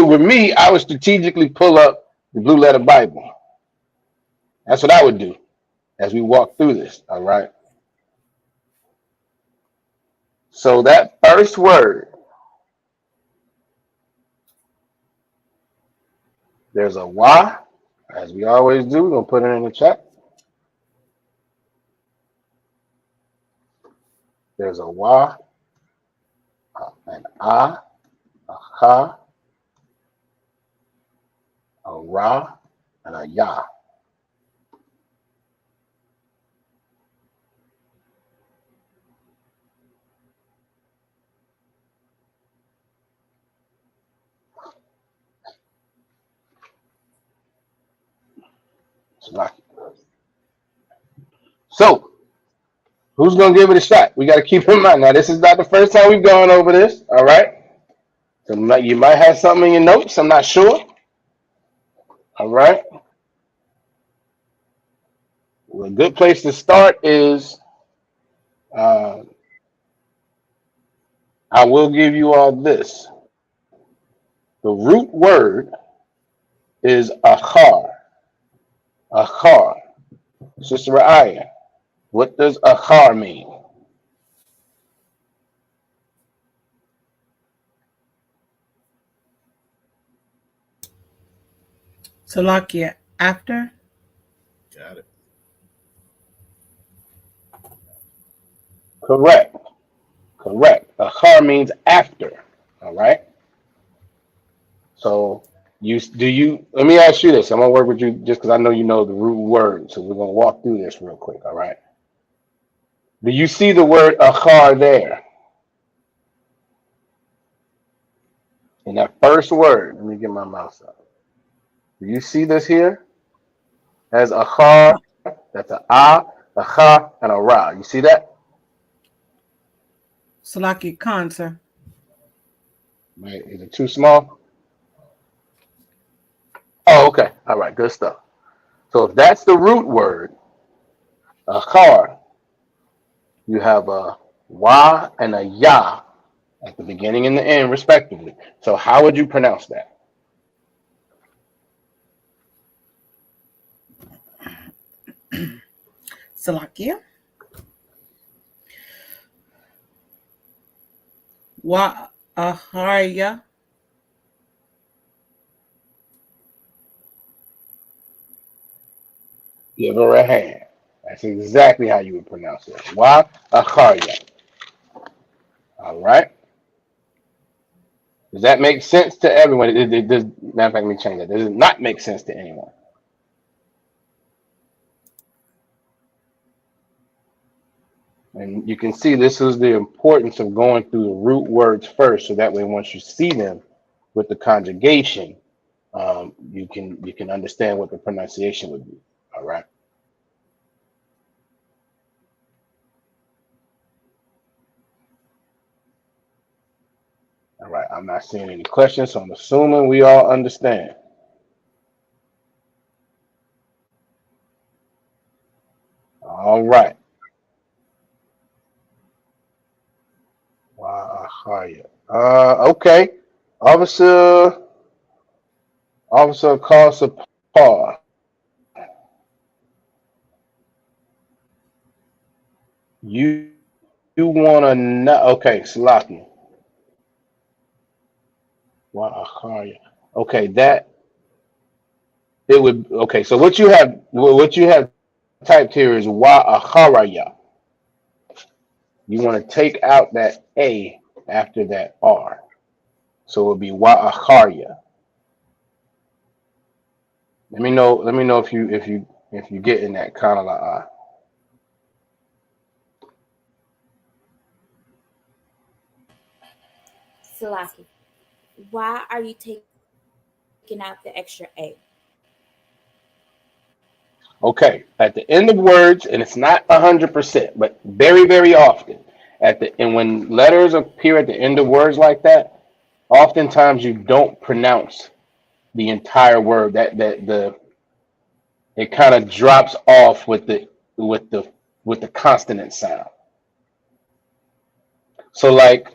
were me, I would strategically pull up the Blue Letter Bible. That's what I would do as we walk through this. All right. So that first word, there's a wa, as we always do. We're gonna put it in the chat. There's a wa, an a ha, a ra, and a ya. So, who's gonna give it a shot? We got to keep in mind now. This is not the first time we've gone over this. All right. So you might have something in your notes. I'm not sure. All right. Well, a good place to start is I will give you all this. The root word is achar. Achar. Sister Ra'aya, what does achar mean? Salakia, after? Got it. Correct. Achar means after. All right. So let me ask you this. I'm gonna work with you just because I know you know the root word. So we're gonna walk through this real quick, all right? Do you see the word achar there? In that first word, let me get my mouse up. Do you see this here? As achar, that's a a cha, and a ra. You see that? Salaki Khan, sir. Right? Is it too small? Oh, okay. All right, good stuff. So if that's the root word, achar, you have a wa and a ya at the beginning and the end, respectively. So how would you pronounce that? Salakia. Wa aharya. Give her a hand. That's exactly how you would pronounce it. Wa acharya. All right. Does that make sense to everyone? It does. Matter of fact, let me change that. Does it not make sense to anyone? And you can see this is the importance of going through the root words first, so that way once you see them with the conjugation, you can understand what the pronunciation would be. All right. All right. I'm not seeing any questions, so I'm assuming we all understand. All right. Wow. Okay. Officer, calls a pause. You want to know? Okay, Slaki. Wow. Okay, that it would. Okay, so what you have typed here is wa acharaya. You want to take out that a after that r, so it would be wa acharya. Let me know. Let me know if you get in that kind of like. Salaki, why are you taking out the extra A? Okay, at the end of words, and it's not 100%, but very, very often and when letters appear at the end of words like that, oftentimes you don't pronounce the entire word. The it kind of drops off with the with the consonant sound. So like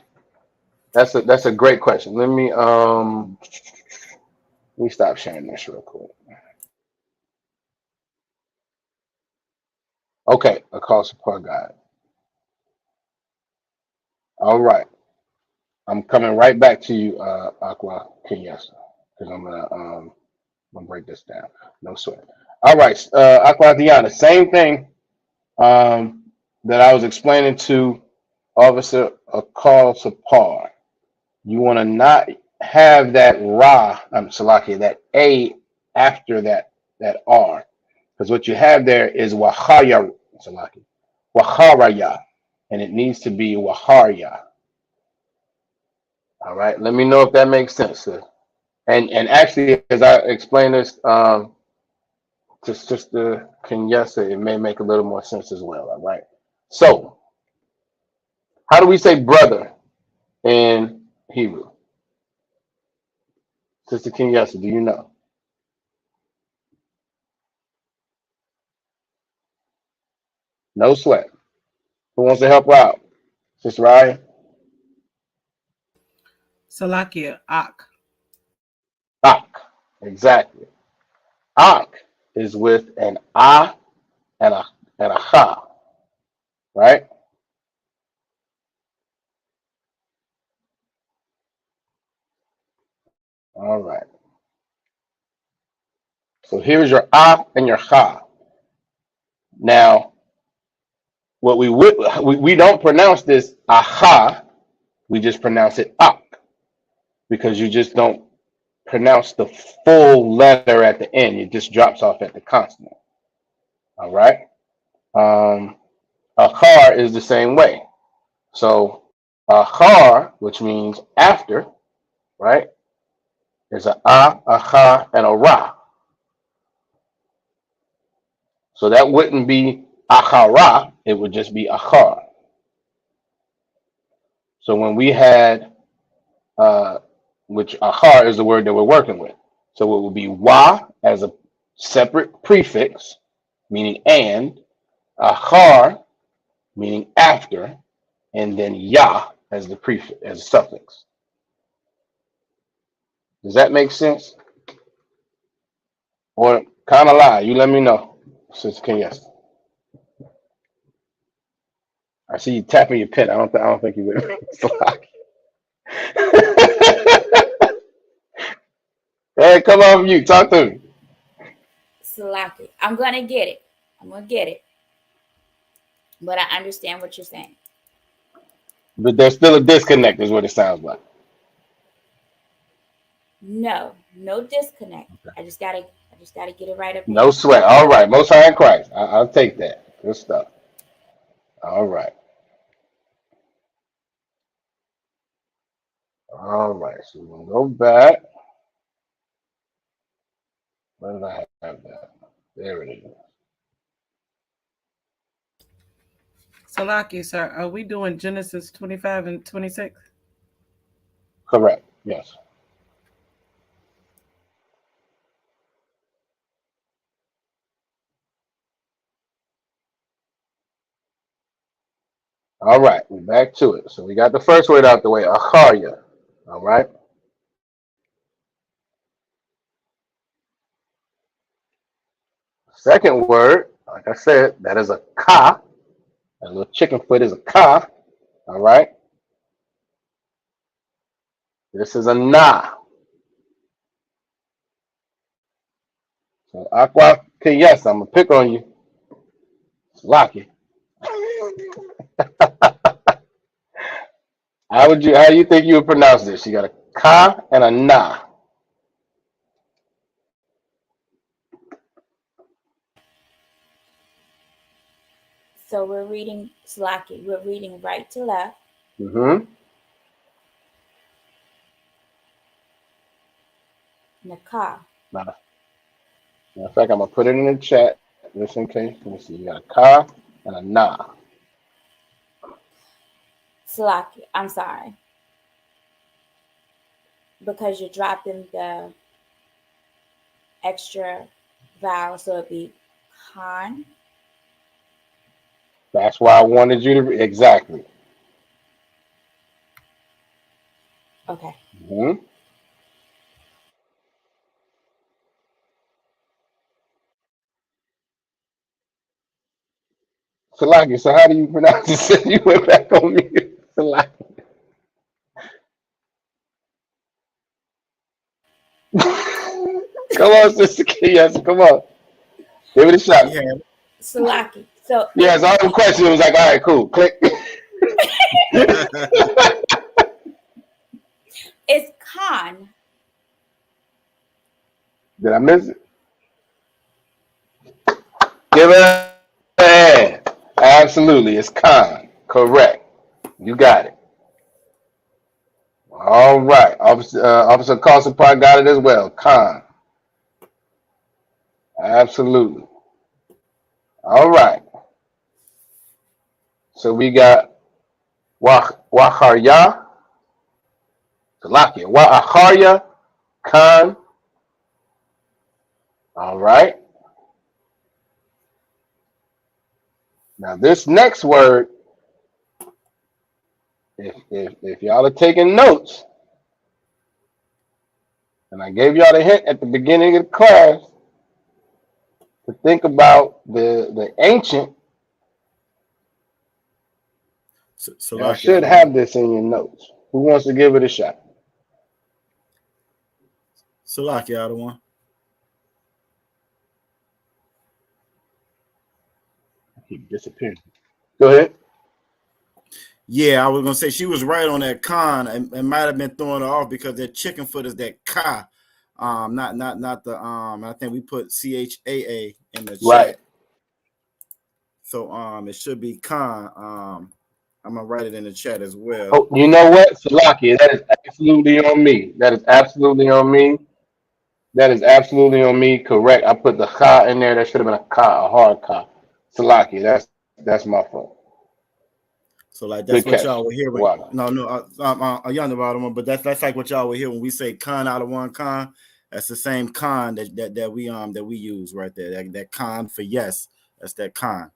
that's a great question. Let me stop sharing this real quick. Okay, a call support guide. All right. I'm coming right back to you, Aqua Kenyasa, because I'm gonna break this down. No sweat. All right, Aqua Diana, same thing that I was explaining to Officer Akal Sapar. You want to not have that ra, Salaki, that a after that r, because what you have there is wahaya, Salaki, waharaya, and it needs to be waharya. All right, let me know if that makes sense, sis. And actually, as I explain this to Sister Kenyasa, it may make a little more sense as well. All right. So, how do we say brother in Hebrew? Sister Kenyasa, do you know? No sweat. Who wants to help her out? Sister Ryan? Salakia Ak. Ak. Exactly. Ak is with an a and a ha, right? All right. So here's your a and your ha. Now, what we don't pronounce this aha, we just pronounce it ak because you just don't pronounce the full letter at the end. It just drops off at the consonant. All right. Achar is the same way. So achar, which means after, right, is a acha, and a ra. So that wouldn't be achara, it would just be achar. So when we had, which ahar is the word that we're working with. So it will be wa as a separate prefix, meaning and, ahar, meaning after, and then ya as the prefix, as a suffix. Does that make sense? Or kind of lie? You let me know, Sister Kenyas. I see you tapping your pen. I don't think you would. Hey, come on, you talk to me. Salaki. I'm gonna get it. I'm gonna get it. But I understand what you're saying. But there's still a disconnect, is what it sounds like. No disconnect. I just gotta get it right up No here. sweat. All right, Most High in Christ. I'll take that. Good stuff. All right. All right. So we're gonna go back. Where did I have that? There it is. Salaki, sir, are we doing Genesis 25 and 26? Correct. Yes. All right. We're back to it. So we got the first word out the way, acharya. All right. Second word, like I said, that is a ka. That little chicken foot is a ka. All right. This is a na. So aqua yes, I'm gonna pick on you. Locky. How do you think you would pronounce this? You got a ka and a na. So we're reading Salaki. We're reading right to left. Mm-hmm. Nakah. Matter of fact, I'm gonna put it in the chat just in case. Let me see. You got a ka and a na. Salaki. I'm sorry. Because you're dropping the extra vowel, so it'd be Khan. That's why I wanted you to exactly. Okay. Mm-hmm. Salaki, so how do you pronounce it? You went back on me. Salaki. Come on, Sister Yes, come on. Give it a shot. Yeah. Salaki. So Yes, all the question was like, all right, cool. Click. it's Khan. Did I miss it? Give it a hand. Absolutely. It's Khan. Correct. You got it. All right. Officer Carlson probably got it as well. Khan. Absolutely. All right. So we got Waharya. Salakia. Waharya. Khan. All right. Now this next word, if y'all are taking notes, and I gave y'all the hint at the beginning of the class to think about the ancient, So y'all should have this in your notes. Who wants to give it a shot? Salaki out of one. I keep disappearing. Go ahead. Yeah, I was gonna say she was right on that con. It might have been throwing her off because that chicken foot is that ka. Not the I think we put CHAA in the Right. chat. So it should be con. I'm gonna write it in the chat as well. Oh, you know what? Salaki, that is absolutely on me. That is absolutely on me. That is absolutely on me. Correct. I put the ka in there. That should have been a ka, a hard ka. Salaki, that's my fault. So like that's Good what catch. y'all will hear. Wow. A young about one, but that's like what y'all will hear when we say con out of one con. That's the same con that we use right there. That con for yes. That's that con.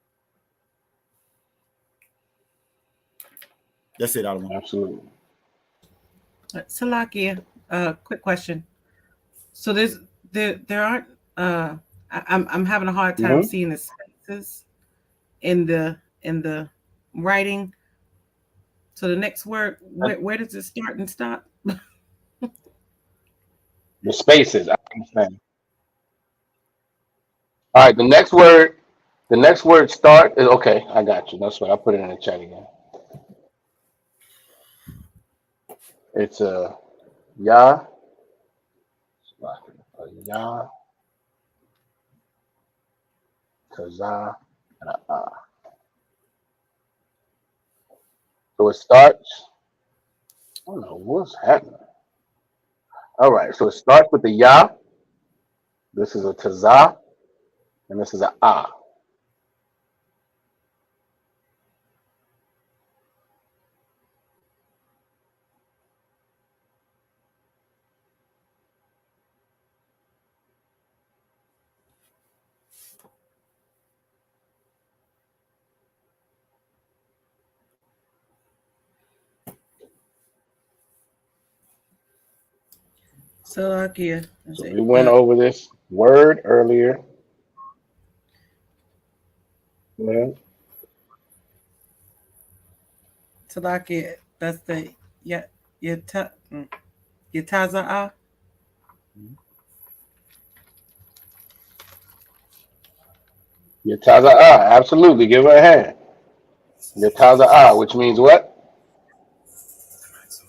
That's it, out of one. Absolutely. Salakia, quick question. So there aren't I'm having a hard time seeing the sentences in the writing. So the next word, where does it start and stop? The spaces. I understand. All right. The next word start is okay. I got you. That's what I put it in the chat again. It's a ya, ya, kaza, and a ah. So it starts. I don't know what's happening. All right. So it starts with the ya. This is a taza, and this is a ah. Salakia. So we went over this word earlier. Yeah. Salakia. That's the yataza'a. Yataza ah. Absolutely. Give her a hand. Yataza ah, which means what?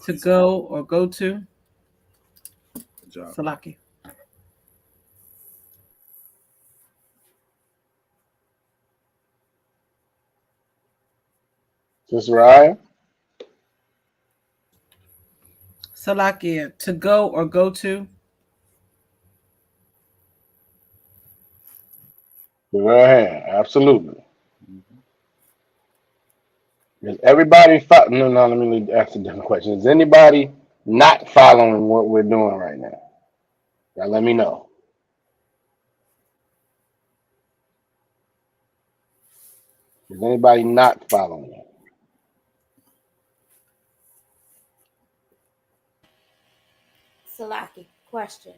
To go or go to. Good job. Salakia. Sister Ryan? Salakia. To go or go to. Give her a hand. Absolutely. Is everybody no, let me ask a different question. Is anybody not following what we're doing right now? Now let me know. Is anybody not following it? Salaki, question.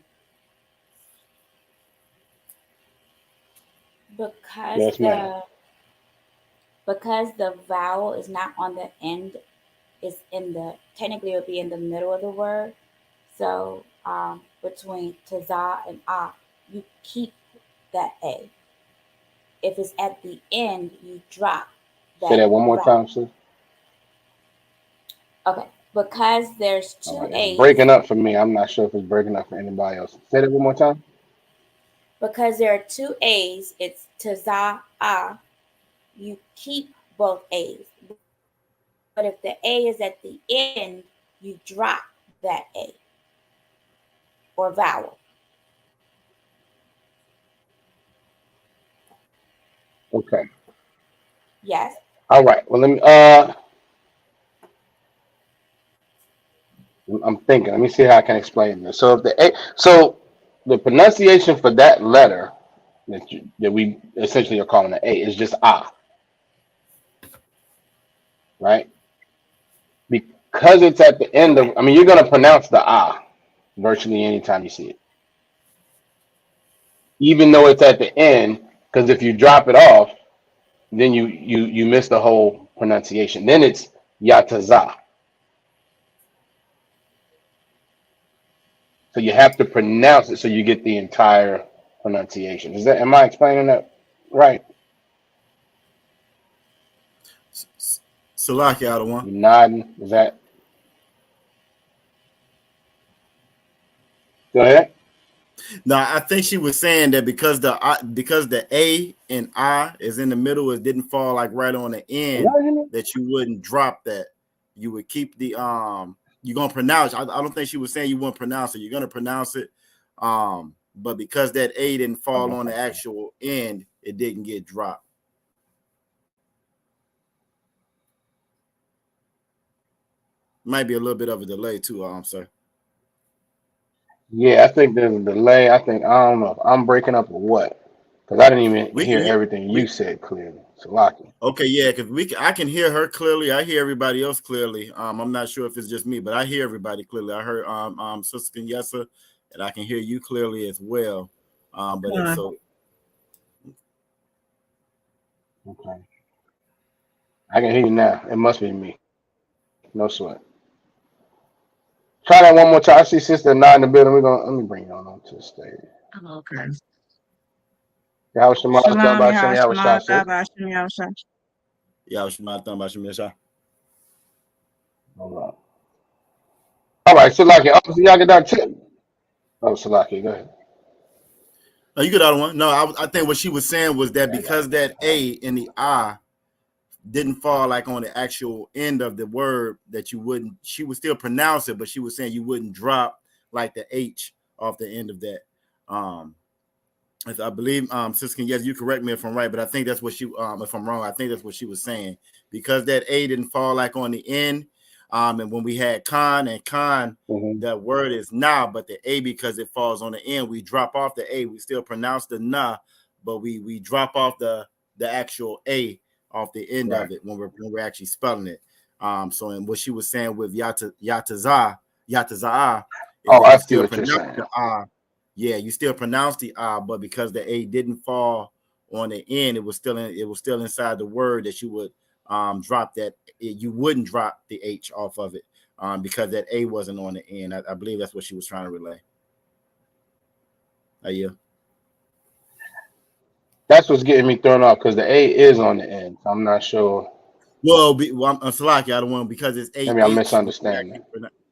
Because Yes, ma'am. the vowel is not on the end, it's technically it would be in the middle of the word. So between taza and ah, you keep that A. If it's at the end, you drop Say that that one more vowel. time, sis. Okay. Because there's two All right. It's A's. breaking up for me. I'm not sure if it's breaking up for anybody else. Say that one more time. Because there are two A's, it's taza ah. You keep both A's. But if the A is at the end, you drop that A or vowel. Okay. Yes. All right. Well, let me. I'm thinking. Let me see how I can explain this. So if the pronunciation for that letter that we essentially are calling an A is just ah, right? Because it's at the end of. I mean, you're gonna pronounce the ah virtually anytime you see it, even though it's at the end. Because if you drop it off, then you miss the whole pronunciation. Then it's yataza. So you have to pronounce it so you get the entire pronunciation. Am I explaining that right? Salaki, out of one. You nodding? Is that? Go ahead. No, I think she was saying that because the A and I is in the middle, it didn't fall like right on the end, that you wouldn't drop that. You would keep the you're gonna pronounce. I don't think she was saying you wouldn't pronounce it. You're gonna pronounce it. But because that A didn't fall on the actual end, it didn't get dropped. Might be a little bit of a delay too, sir. Yeah, I think there's a delay. I don't know if I'm breaking up or what. Because I didn't even We can hear hear everything you we said clearly. Salaki. okay, yeah, because I can hear her clearly. I hear everybody else clearly. I'm not sure if it's just me, but I hear everybody clearly. I heard Sister Kenyessa, and I can hear you clearly as well. But it's Con. so Okay. I can hear you now. It must be me. No sweat. Try that one more time. I see Sister Nine in the building. Let me bring you on to the stage. Okay. Yahweh Shema, Shalom, Shabbat Shem, Yahweh Shah, Yahshua, sis. Dabashim, Yahshua. yeah, Shema Thumb by Shemisha. All right. All right, Salaki. Oh, so y'all get that tip. Oh, Salaki, go ahead. No, you get out of one. No, I think what she was saying was that Yeah, I got because it. that A in the I didn't fall like on the actual end of the word, that you wouldn't, she would still pronounce it, but she was saying you wouldn't drop like the H off the end of that. Um, I believe, Sister, yes, you correct me if I'm right, but I think that's what she, if I'm wrong, I think that's what she was saying, because that A didn't fall like on the end. And when we had Khan and Khan, Mm-hmm. that word is nah, but the A, because it falls on the end, we drop off the A. We still pronounce the nah, but we drop off the actual A off the end Right. of it when we're actually spelling it. So, and what she was saying with yataza is Oh, that I you see still what you're pronounce saying. the yeah, you still pronounce the but because the A didn't fall on the end, it was still inside the word, that you would drop that. You wouldn't drop the H off of it because that A wasn't on the end. I believe that's what she was trying to relay. Yeah. That's what's getting me thrown off because the A is on the end. So I'm not sure. Well, I'm Salaki, I don't want, because it's Maybe I'm AH misunderstanding.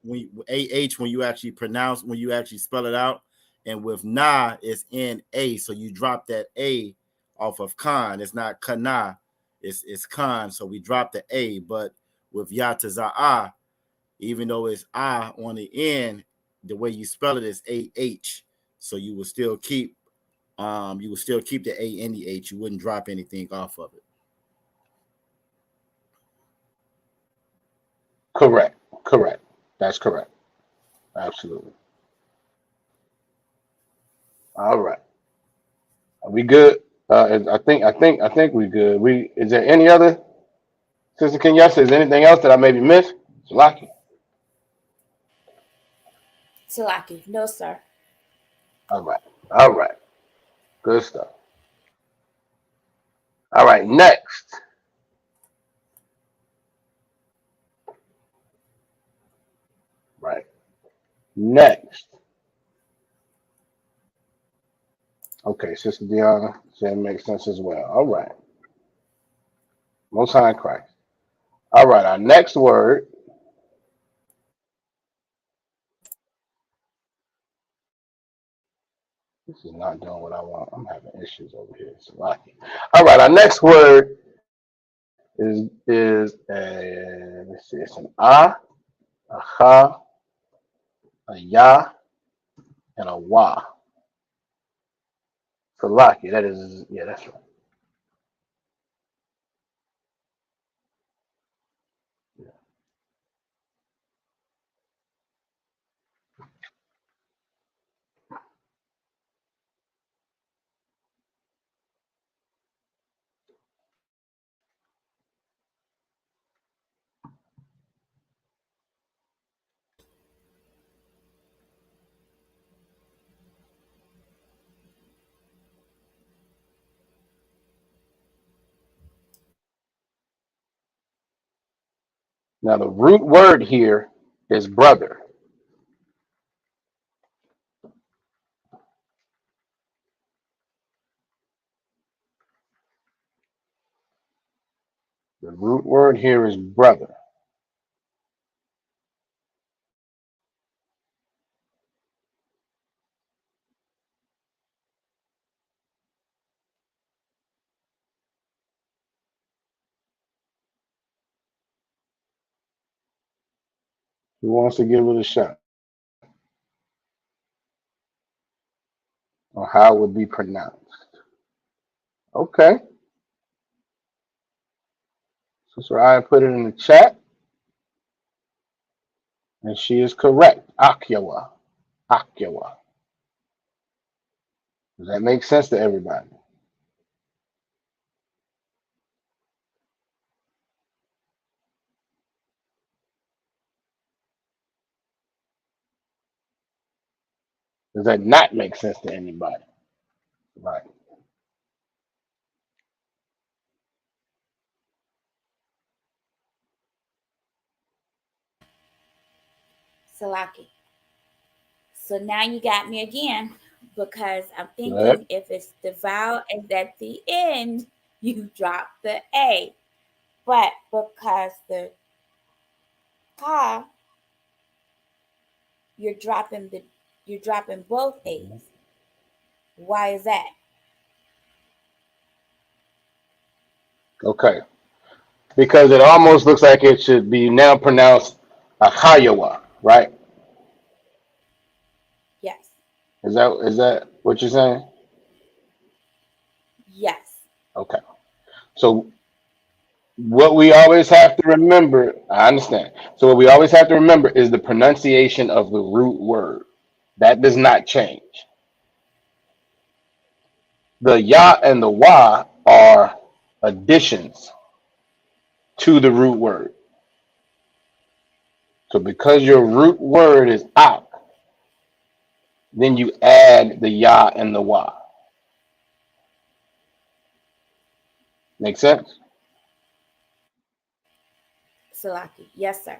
when you actually pronounce, when you actually spell it out, and with na it's N-A, so you drop that A off of Khan. It's not Kana, it's Khan, so we drop the A. But with Yataza'a, even though it's I on the end, the way you spell it is A-H, so you will still keep the A and the H. You wouldn't drop anything off of it. Correct. Correct. That's correct. Absolutely. All right. Are we good? I think we good. Is there any other, Sister Kenyasa? Is there anything else that I maybe missed? Salaki. Salaki. No, sir. All right. All right. Good stuff. All right. Next. Right. Next. Okay, Sister Deanna said it makes sense as well. All right. Most High in Christ. All right. Our next word. This is not doing what I want. I'm having issues over here. Salaki. All right. Our next word is a, let's see. It's an a ha, a ya, and a wa. Salaki. That is, yeah, that's right. Now the root word here is brother. The root word here is brother. Who wants to give it a shot on how it would be pronounced? Okay. Sister I put it in the chat. And she is correct. Akyawa. Akyawa. Does that make sense to everybody? Does that not make sense to anybody? Right. Salaki. So now you got me again because I'm Go ahead. thinking if it's the vowel is at the end, you drop the A. But because the ka, you're dropping both A's. Why is that? Okay. Because it almost looks like it should be now pronounced Akayawa, right? Yes. Is that what you're saying? Yes. Okay. So what we always have to remember, I understand. So what we always have to remember is the pronunciation of the root word. That does not change. The ya and the wa are additions to the root word. So because your root word is ak, then you add the ya and the wa. Make sense? Salaki. Yes, sir.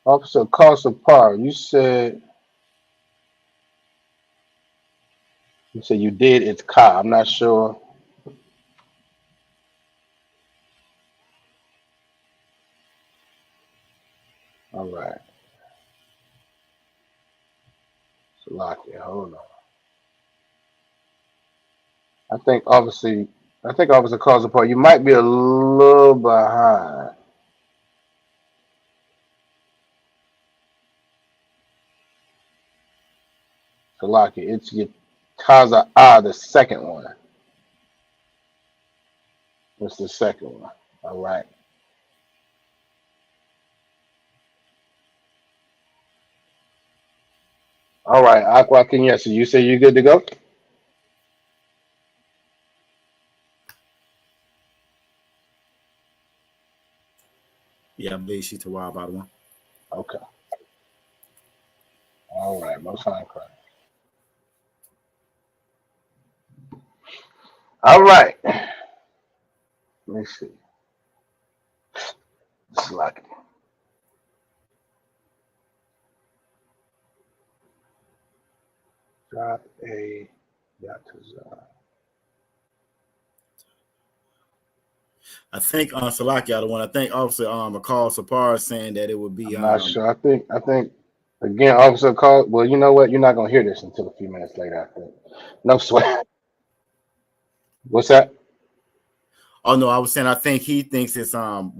Officer Kasapar, you said you did it's ka. I'm not sure. All right. So lock it. Hold on. I think Officer Kasapar, you might be a little behind. So lock it. It's your Kaza the second one. What's the second one? All right. All right. Aqua Kenyasi, you say you're good to go? Yeah, I believe she's to wild by the one. Okay. All right. Most high Christ. All right. Let me see. Let's lock it. Drop a Yataza. I think Salaki the one. I think Officer McCall Sapar is saying that it would be I'm not sure. I think again, Officer call. Well, you know what? You're not gonna hear this until a few minutes later. I think. No sweat. What's that? Oh no, I was saying I think he thinks it's Yatazah,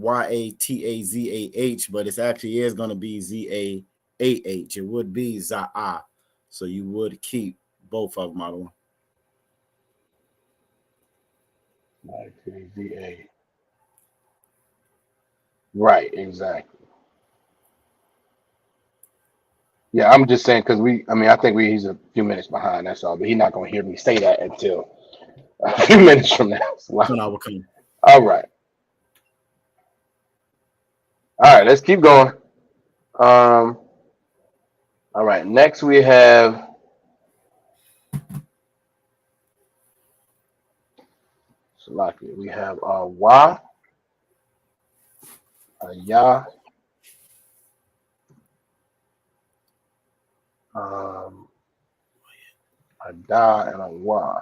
but it actually is going to be Zaah. It would be Zaah, so you would keep both of them out of one. YTZA. Right. Exactly. Yeah, I'm just saying because I mean, I think he's a few minutes behind. That's all. But he's not gonna hear me say that until a few minutes from now. So, When I will come. all right. All right. Let's keep going. Um. All right. Next we have. Salaki. We have Wa, Ya, um, a Da, and a Wa.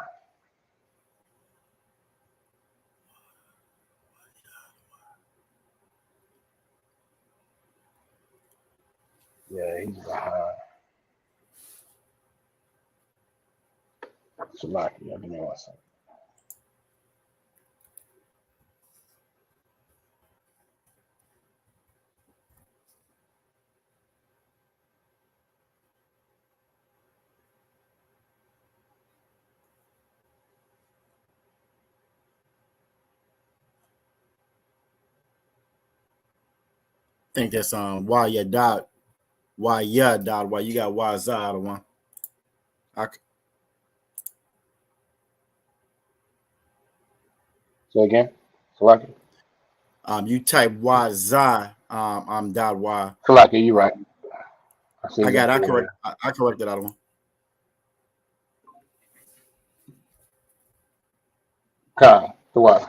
Yeah, he's behind. Salaki. Give me one second. think that's why you dot why you got why za out of one. So again, Salaki. You type why za dot why. Salaki, you right. I got I corrected out of one. Khan, the why.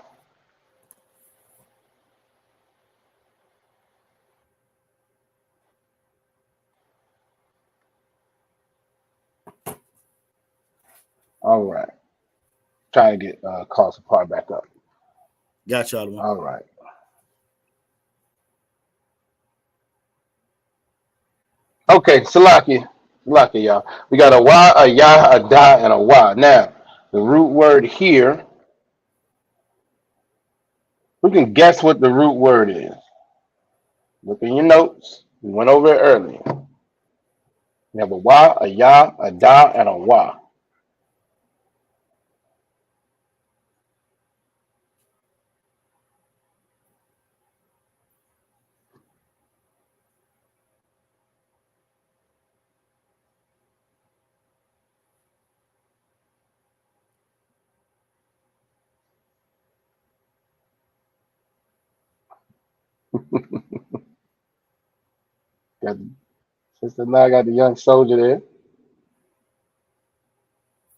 All right. Trying to get call support back up. Got you out of one. All right. Okay, Salaki, y'all. We got a wa, a ya, a da, and a wa. Now, the root word here, who can guess what the root word is? Look in your notes. We went over it earlier. We have a wa, a ya, a da, and a wa. Got Sister now got the young soldier there.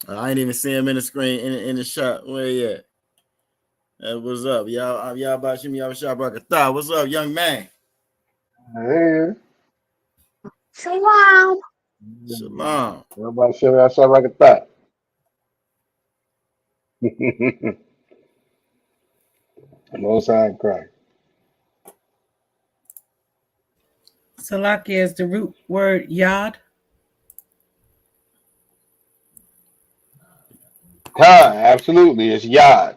I ain't even see him in the screen in the shot. Where he at? What's up, y'all? Y'all about Shimmy y'all shot Thought. What's up, young man? Hey. Shalom. Shalom. Everybody show me outside like a thought. No sign cry. Salakia is the root word yad. Absolutely. It's yad.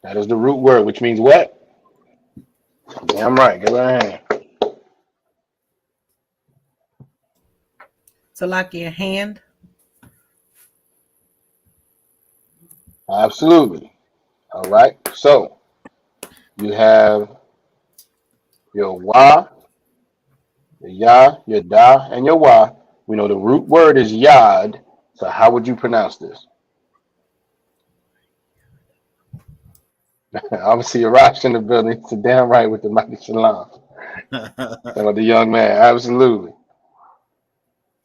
That is the root word, which means what? Damn right. Give her a hand. Salakia hand. Absolutely. All right. So you have your wa, your ya, your da, and your wa. We know the root word is yad. So how would you pronounce this? Obviously, Arash in the building. It's damn right with the mighty shalom. And with the young man. Absolutely.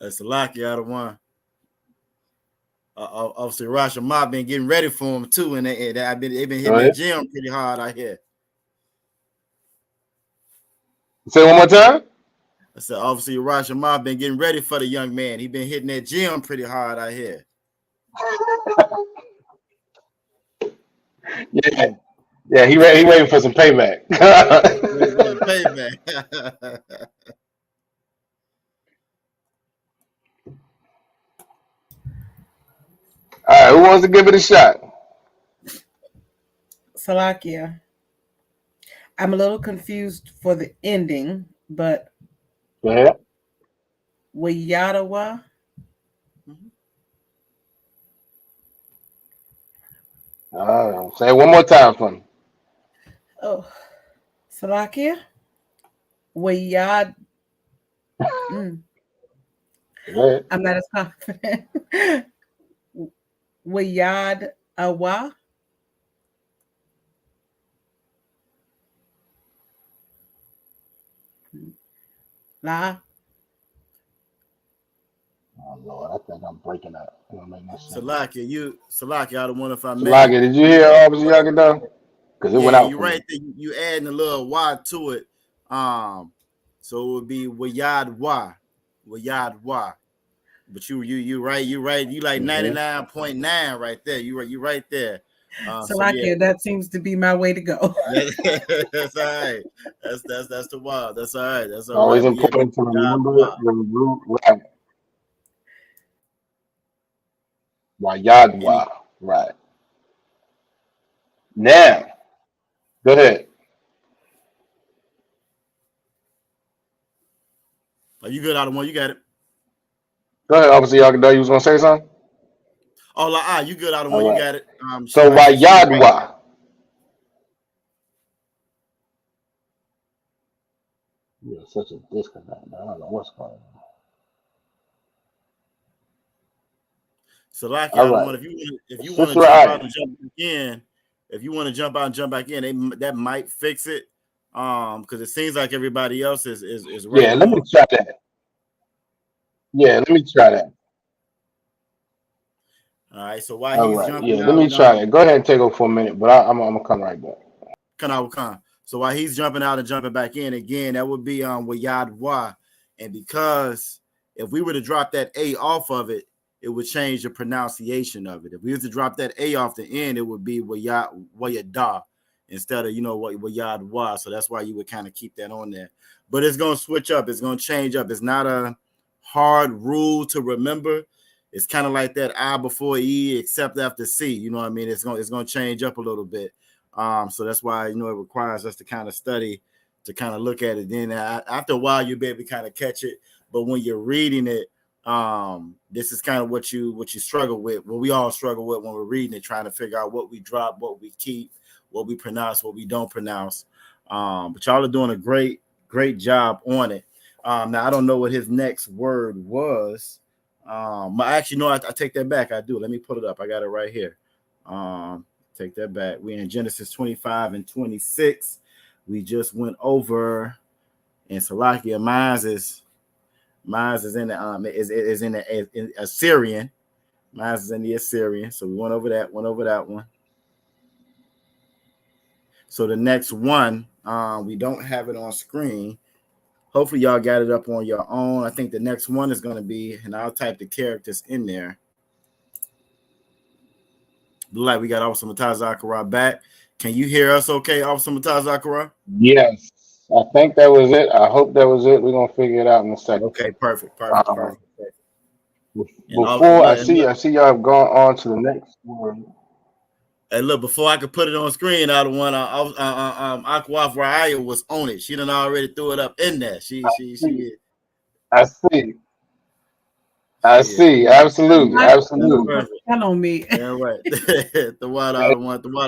That's Salaki out of one. Obviously, Rasha Ma been getting ready for him too, and they've been hitting the gym pretty hard out here. Say it one more time. I said, obviously, Rasha Ma been getting ready for the young man. He been hitting that gym pretty hard out here. Yeah, he ready for some payback. Payback. All right, who wants to give it a shot? Salakia. I'm a little confused for the ending, but Go ahead. Wayadawa. Say it one more time for me. Oh, Salakia. Wayad. Go ahead. I'm not as confident. Wayad awa. La. Oh Lord, I think I'm breaking up. Salaki, I don't want if I may. Salaki, did you hear Officer Yakadon? Because it went out. You right there. You adding a little Y to it. So it would be Wayad Y. But you right. You like 99.9 right there. You right there. Salakia, that seems to be my way to go. That's all right. That's the wild. That's all right. That's all always right. important to remember the root right. Wayadwa. Right. Now, go ahead. Are you good out of one? You got it. Go ahead, Officer Yakadon. You was gonna say something? Oh, you good out of one? Right. You got it. So Wayadwa. such a disconnect, man. I don't know what's going on. So like All y'all right. want if you want to Sister jump Aya. out and jump back in, if you want to jump out and jump back in, that might fix it. Because it seems like everybody else is right Yeah, let me on. try that. Yeah, let me try that. All right. So while All he's right. jumping Yeah, let out, me try that. Go ahead and take over for a minute, but I'm gonna come right back. Kana. So while he's jumping out and jumping back in again, that would be with Yadwa. And because if we were to drop that A off of it, it would change the pronunciation of it. If we were to drop that A off the end, it would be Wayada instead of Wayadwa. So that's why you would kind of keep that on there. But it's gonna switch up, it's gonna change up. It's not a hard rule to remember. It's kind of like that I before E except after C. You know what I mean? It's gonna change up a little bit. So that's why it requires us to kind of study, to kind of look at it. Then after a while, you'll be able to kind of catch it. But when you're reading it, this is kind of what you struggle with. What we all struggle with when we're reading it, trying to figure out what we drop, what we keep, what we pronounce, what we don't pronounce. But y'all are doing a great job on it. Now I don't know what his next word was. Actually, no, I take that back. I do. Let me pull it up. I got it right here. Take that back. We're in Genesis 25 and 26. We just went over in Salakia. Mine is in the is in the Assyrian. Mine is in the Assyrian. So we went over that one. So the next one, we don't have it on screen. Hopefully y'all got it up on your own. I think the next one is going to be, and I'll type the characters in there. Like we got Officer Mataz Zakara back. Can you hear us okay, Officer Mataz Zakara? Yes, I think that was it. I hope that was it. We're gonna figure it out in a second. Okay, perfect. Before I see y'all have gone on to the next one. Hey, look, before I could put it on screen, I one Aquaf Raya was on it. She done already threw it up in there. I see. Absolutely. Tell on me. Yeah, right. The white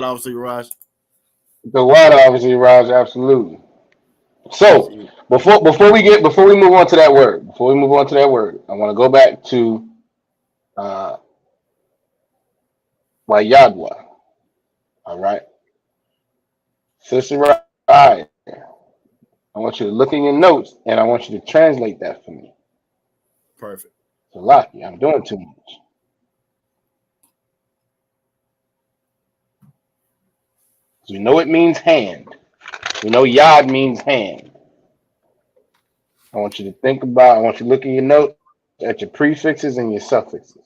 officer, Raj. The white officer, Raj. Absolutely. So before we move on to that word, I want to go back to Wayadwa. All right, Sister Raya, I want you to look in your notes and I want you to translate that for me. Perfect. So Lucky, I'm doing too much. So we know it means hand. We know Yad means hand. I want you to look in your notes at your prefixes and your suffixes.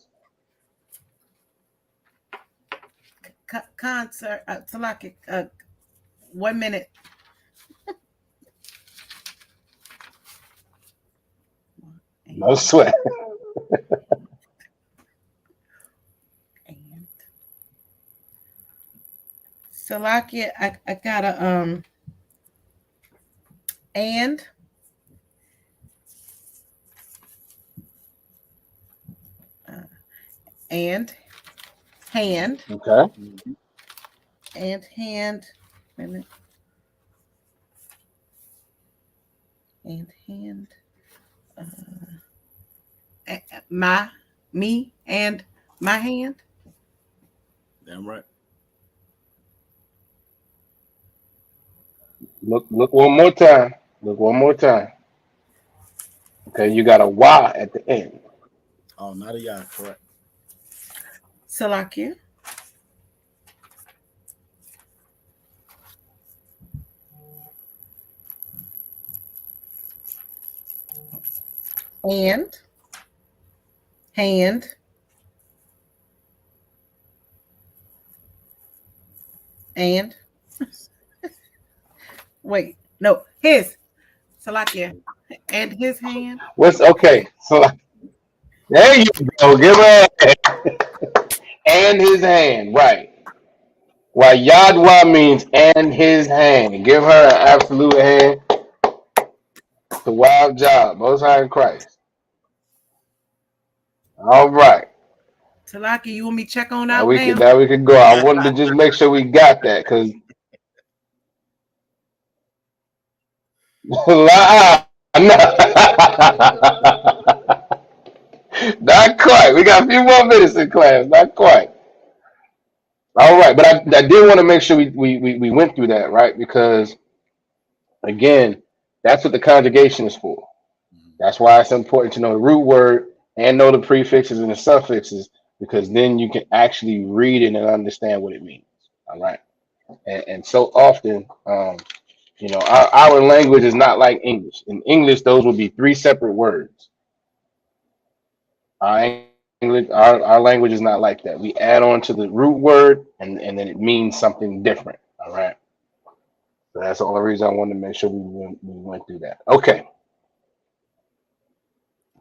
Sir, Salaki, 1 minute. No sweat. And Salaki, I gotta and hand. Okay. And hand. Wait a minute. And hand. Me and my hand. Damn right. Look one more time. Okay, you got a Y at the end. Oh, not a yah, correct. Salakia. And hand. And wait, no, his Salakia and his hand. What's okay? So there you go. Give her and his hand, right? Why Yadwa means and his hand. Give her an absolute hand. It's a wild job. Most High in Christ. All right. Salaki, you want me to check on Now out we now? can go. I wanted to just make sure we got that because Not quite. We got a few more minutes in class. Not quite. All right, but I did want to make sure we went through that, right? Because again, that's what the conjugation is for. That's why it's important to know the root word and know the prefixes and the suffixes, because then you can actually read it and understand what it means. All right. And so often, our language is not like English. In English, those would be three separate words. Our language is not like that. We add on to the root word, and then it means something different. All right. So that's the only reason I wanted to make sure we went through that. Okay.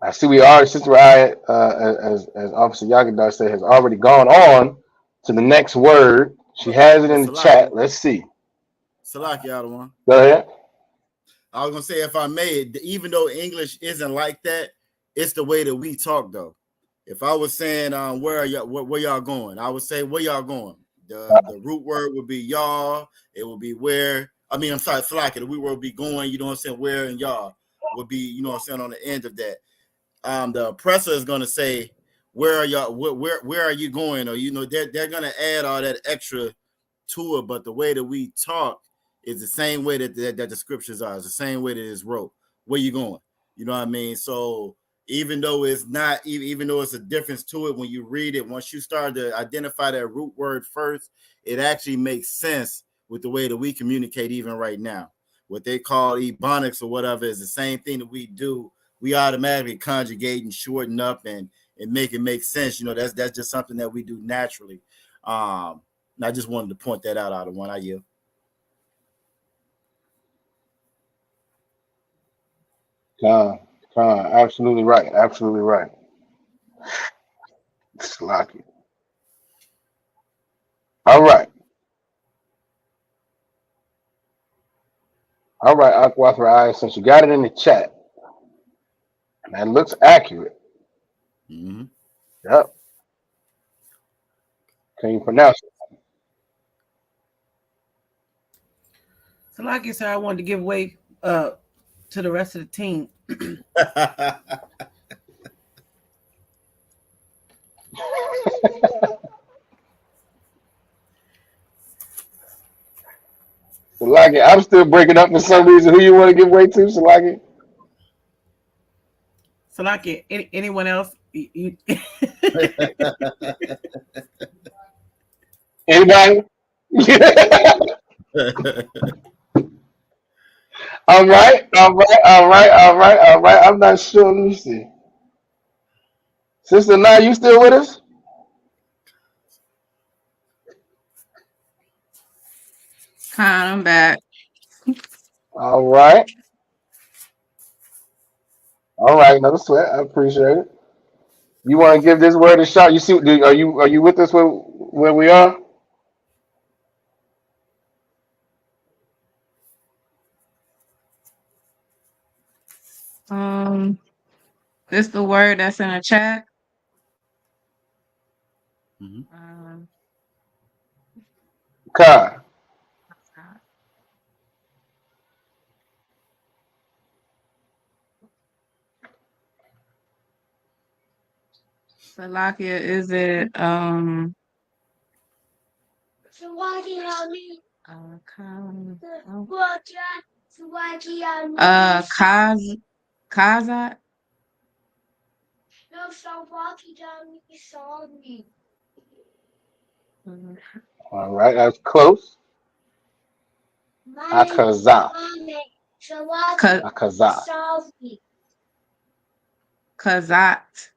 I see we are, Sister I, as Officer Yagadar said, has already gone on to the next word. She has it in the chat. Let's see. Salaki, Adawan. Go ahead. I was gonna say, if I may, even though English isn't like that, it's the way that we talk, though. If I was saying, where are y'all, where y'all going? I would say, where y'all going? The root word would be y'all. It would be where. I mean, I'm sorry, Salaki. The root word would be going. You know what I'm saying? Where and y'all would be. You know what I'm saying? On the end of that. The oppressor is going to say, where are y'all, where are you going? Or, they're going to add all that extra to it. But the way that we talk is the same way that the scriptures are. It's the same way that it's wrote. Where you going? You know what I mean? So even though it's not, even though it's a difference to it, when you read it, once you start to identify that root word first, it actually makes sense with the way that we communicate even right now. What they call ebonics or whatever is the same thing that we do. We automatically conjugate and shorten up and make it make sense. That's just something that we do naturally. And I just wanted to point that out of one I yield. Absolutely right. Absolutely right. It's lucky. All right. All right, Aquathra, since you got it in the chat, and that looks accurate. Mm-hmm. Yep. Can you pronounce it? So, like you said, I wanted to give way to the rest of the team. Salaki, I'm still breaking up for some reason. Who you want to give way to, Salaki? Salaki, anyone else? Anybody? All right. I'm not sure. Let me see. Sister Nah, you still with us? I'm back. All right. All right, no sweat. I appreciate it. You want to give this word a shot? You see? Are you with us where we are? This the word that's in the chat. Mm-hmm. Kai. Salakia, is it Kazat? All right, that's close. Akaza. Akaza. Kazat.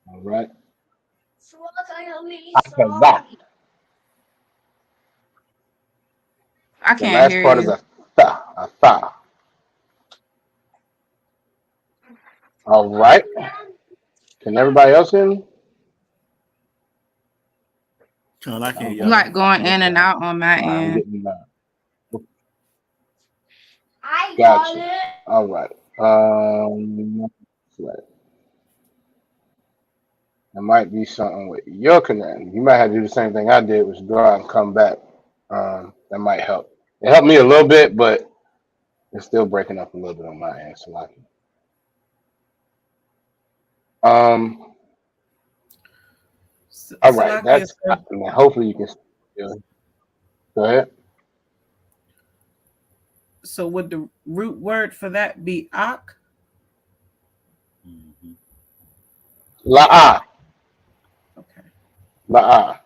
All right. Akaza. I The can't last hear part is you. a tha. A tha. All right. Can everybody else hear me? I can't You like going in and out on my I'm end. getting that. Gotcha. All right. There might be something with your connection. You might have to do the same thing I did, which is go out and come back. That might help. It helped me a little bit, but It's still breaking up a little bit on my end, Salaki. All right, Salakia, that's. I sir. mean, hopefully you can. Still, go ahead. So would the root word for that be ak? Mhm. La'ah, Okay. la'ah.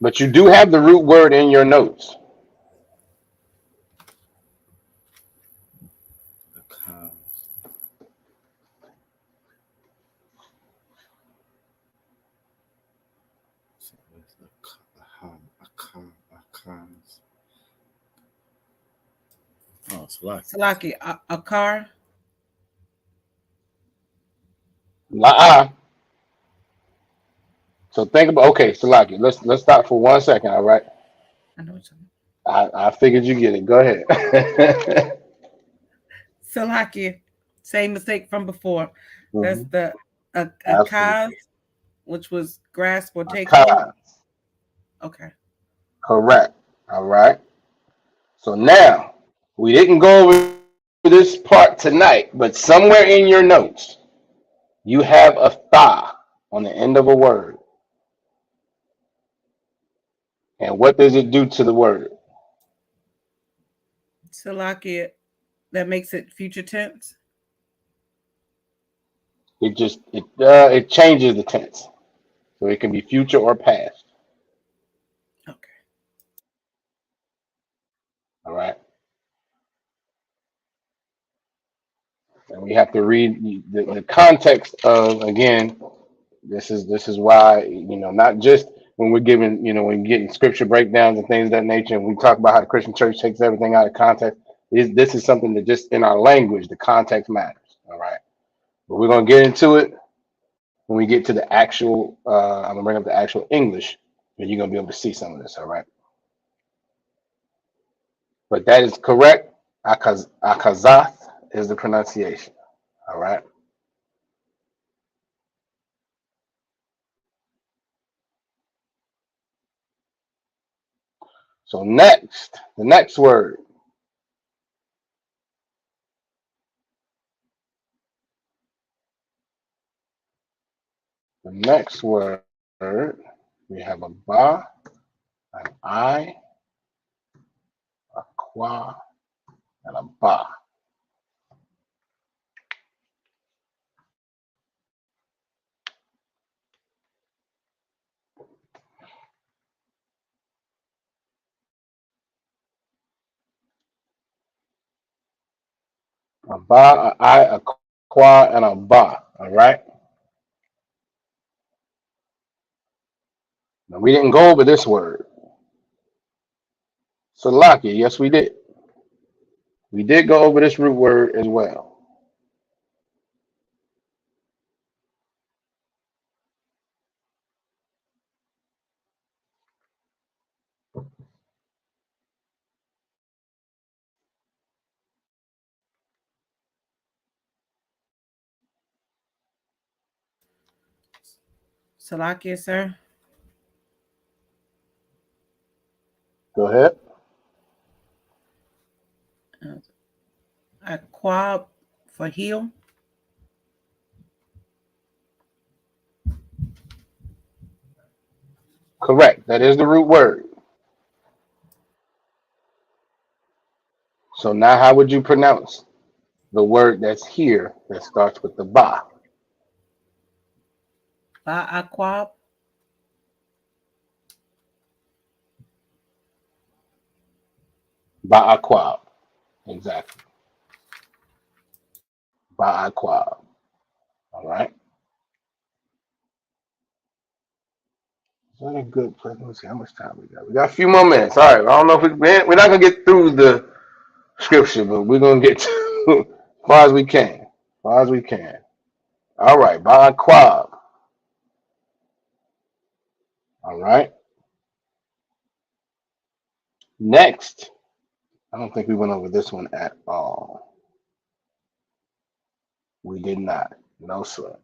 But you do have the root word in your notes. The cons. So where's the cons? Oh, it's like Salaki, akar. La'ah. So think about. Okay, Salaki. Let's stop for 1 second. All right. I know what you're I figured you get it. Go ahead. Salakia, same mistake from before. That's Mhm. the akaz, Absolutely. which was grasp or take hold. Cons. Okay. Correct. All right. So now we didn't go over this part tonight, but somewhere in your notes you have a tha on the end of a word. And what does it do to the word? Salakia, that makes it future tense. It changes the tense. So it can be future or past. Okay. All right. And we have to read the context of, again, this is why, not just when we're giving, when you're getting scripture breakdowns and things of that nature, and we talk about how the Christian church takes everything out of context. This is something that just in our language, the context matters. All right. But we're gonna get into it when we get to the actual. I'm gonna bring up the actual English, and you're gonna be able to see some of this. All right. But that is correct. Akazath is the pronunciation. All right. So next, the next word. The next word, we have a ba, an I, a qua, and a ba. A ba, a I, a qua, and a ba. All right. Now we didn't go over this word. Salaki, yes, we did. We did go over this root word as well. Salakia, sir. Go ahead. Aquab for heel. Correct. That is the root word. So now how would you pronounce the word that's here that starts with the ba? Ba aquab. Ba'aquab. Exactly. Ba'aquab. All right. Is that a good place? Let's see how much time we got. We got a few more minutes. All right. I don't know if we're not gonna get through the scripture, but we're gonna get to as far as we can. As far as we can. All right. Ba'aquab. All right. Next. I don't think we went over this one at all. We did not. No, sir.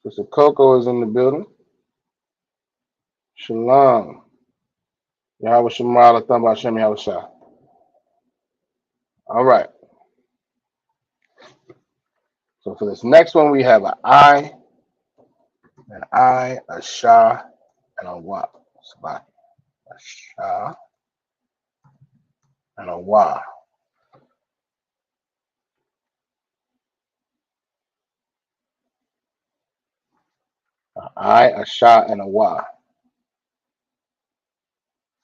Sister Coco is in the building. Shalom. Yahweh Shemar, Latham Hashem Yahweh Shah. All right. So for this next one, we have an I, a Shah, and a Wa. A Shah and a Wa. A Shah, and a Wa.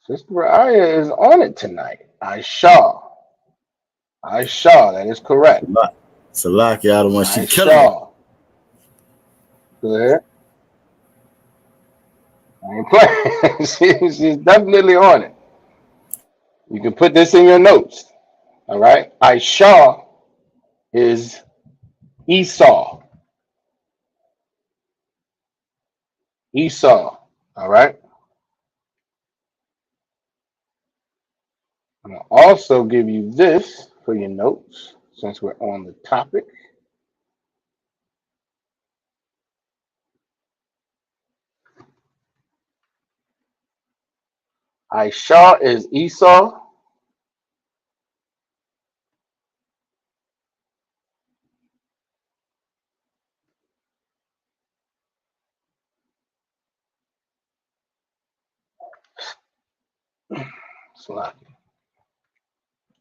Sister Aya is on it tonight. Aisha. That is correct. Salaki, I don't want she killing it. Go ahead. I ain't playing. She's definitely on it. You can put this in your notes. All right. Aisha is Esau. Esau. All right. I'm going to also give you this for your notes since we're on the topic. Aisha is Esau.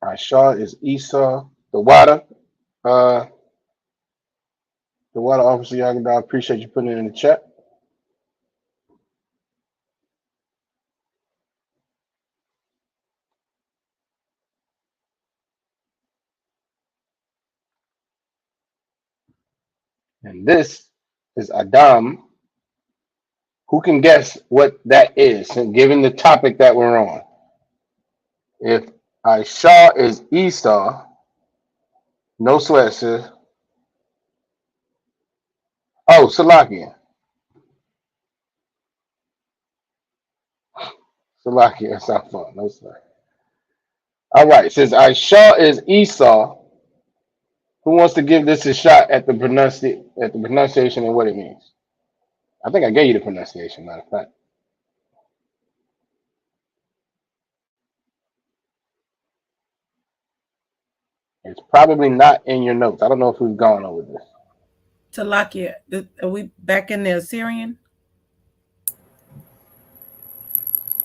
Aisha is Esau. The water officer, Yagada, I appreciate you putting it in the chat. And this is Adam. Who can guess what that is, given the topic that we're on? If Aisha is Esau, no sweat, sis. Oh, Salakia. Salakia, that's not fun. No sweat. All right, since Aisha is Esau, who wants to give this a shot at the pronunciation and what it means? I think I gave you the pronunciation, matter of fact. It's probably not in your notes. I don't know if we've gone over this. Talakia, are we back in the Assyrian?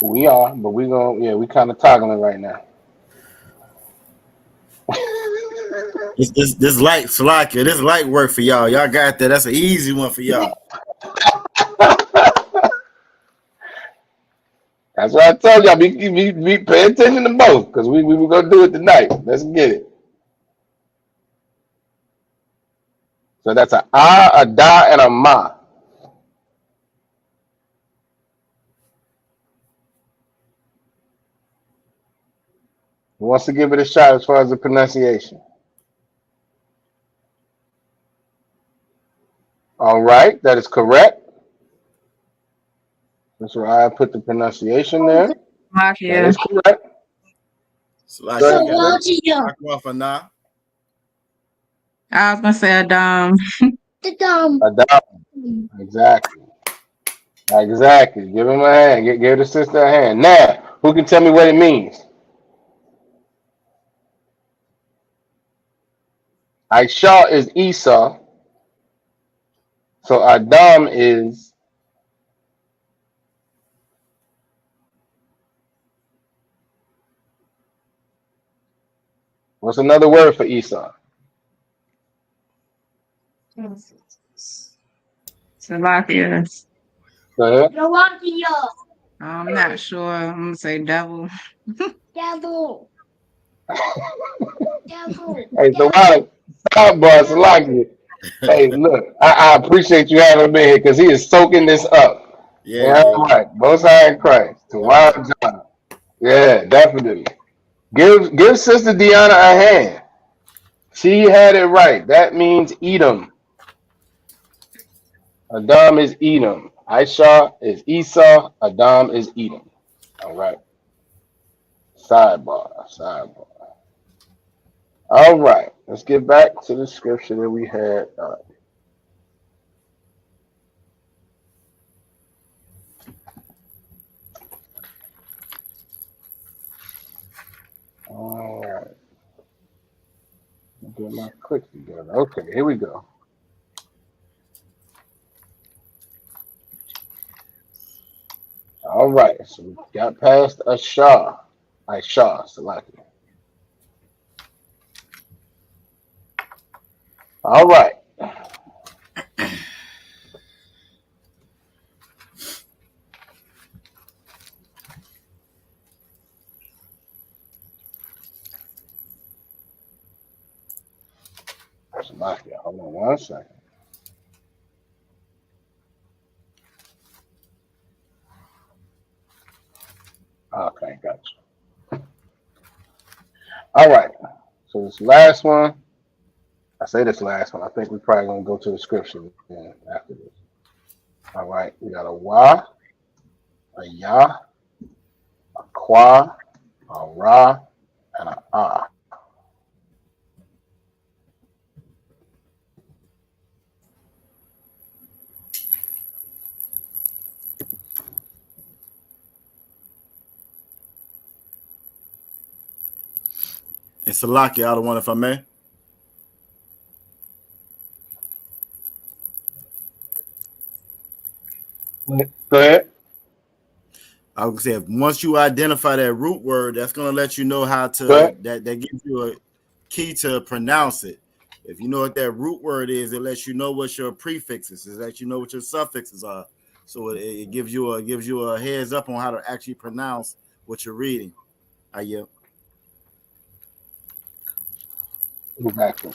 We are, but we kind of toggling right now. This light Salakia, this light work for y'all. Y'all got that. That's an easy one for y'all. That's why I told y'all, be pay attention to both, because we were gonna do it tonight. Let's get it. So that's a da, and a ma. Who wants to give it a shot as far as the pronunciation? All right, that is correct. That's where I put the pronunciation there. That is correct. Salakia, I was gonna say Adam. Adam. Exactly. Give him a hand. Give the sister a hand. Now, who can tell me what it means? Aisha is Esau. So Adam is what's another word for Esau? Salakia. Go ahead. I'm not sure. I'm gonna say devil. Devil. Hey, so boss, like it. Hey, look, I appreciate you having me here because he is soaking this up. Yeah. Right. Most High in Christ. To wild John. Yeah, definitely. Give Sister Deanna a hand. She had it right. That means Edom. Adam is Edom. Aisha is Esau. Adam is Edom. All right. Sidebar. All right. Let's get back to the scripture that we had. All right. Get my clicks together. Okay, here we go. All right, so we got past Ashar. Salaki. All right. Salaki, hold on 1 second. Okay, gotcha. All right. So this last one, I say this last one. I think we're probably gonna go to the scripture again after this. All right, we got a wa, a ya, a qua, a ra, and a ah. And Salaki, I don't want if I may. Go ahead. I would say once you identify that root word, that's going to let you know how Go to ahead. that gives you a key to pronounce it. If you know what that root word is, it lets you know what your prefixes is, lets you know what your suffixes are. So it gives you a heads up on how to actually pronounce what you're reading. Yeah. Exactly.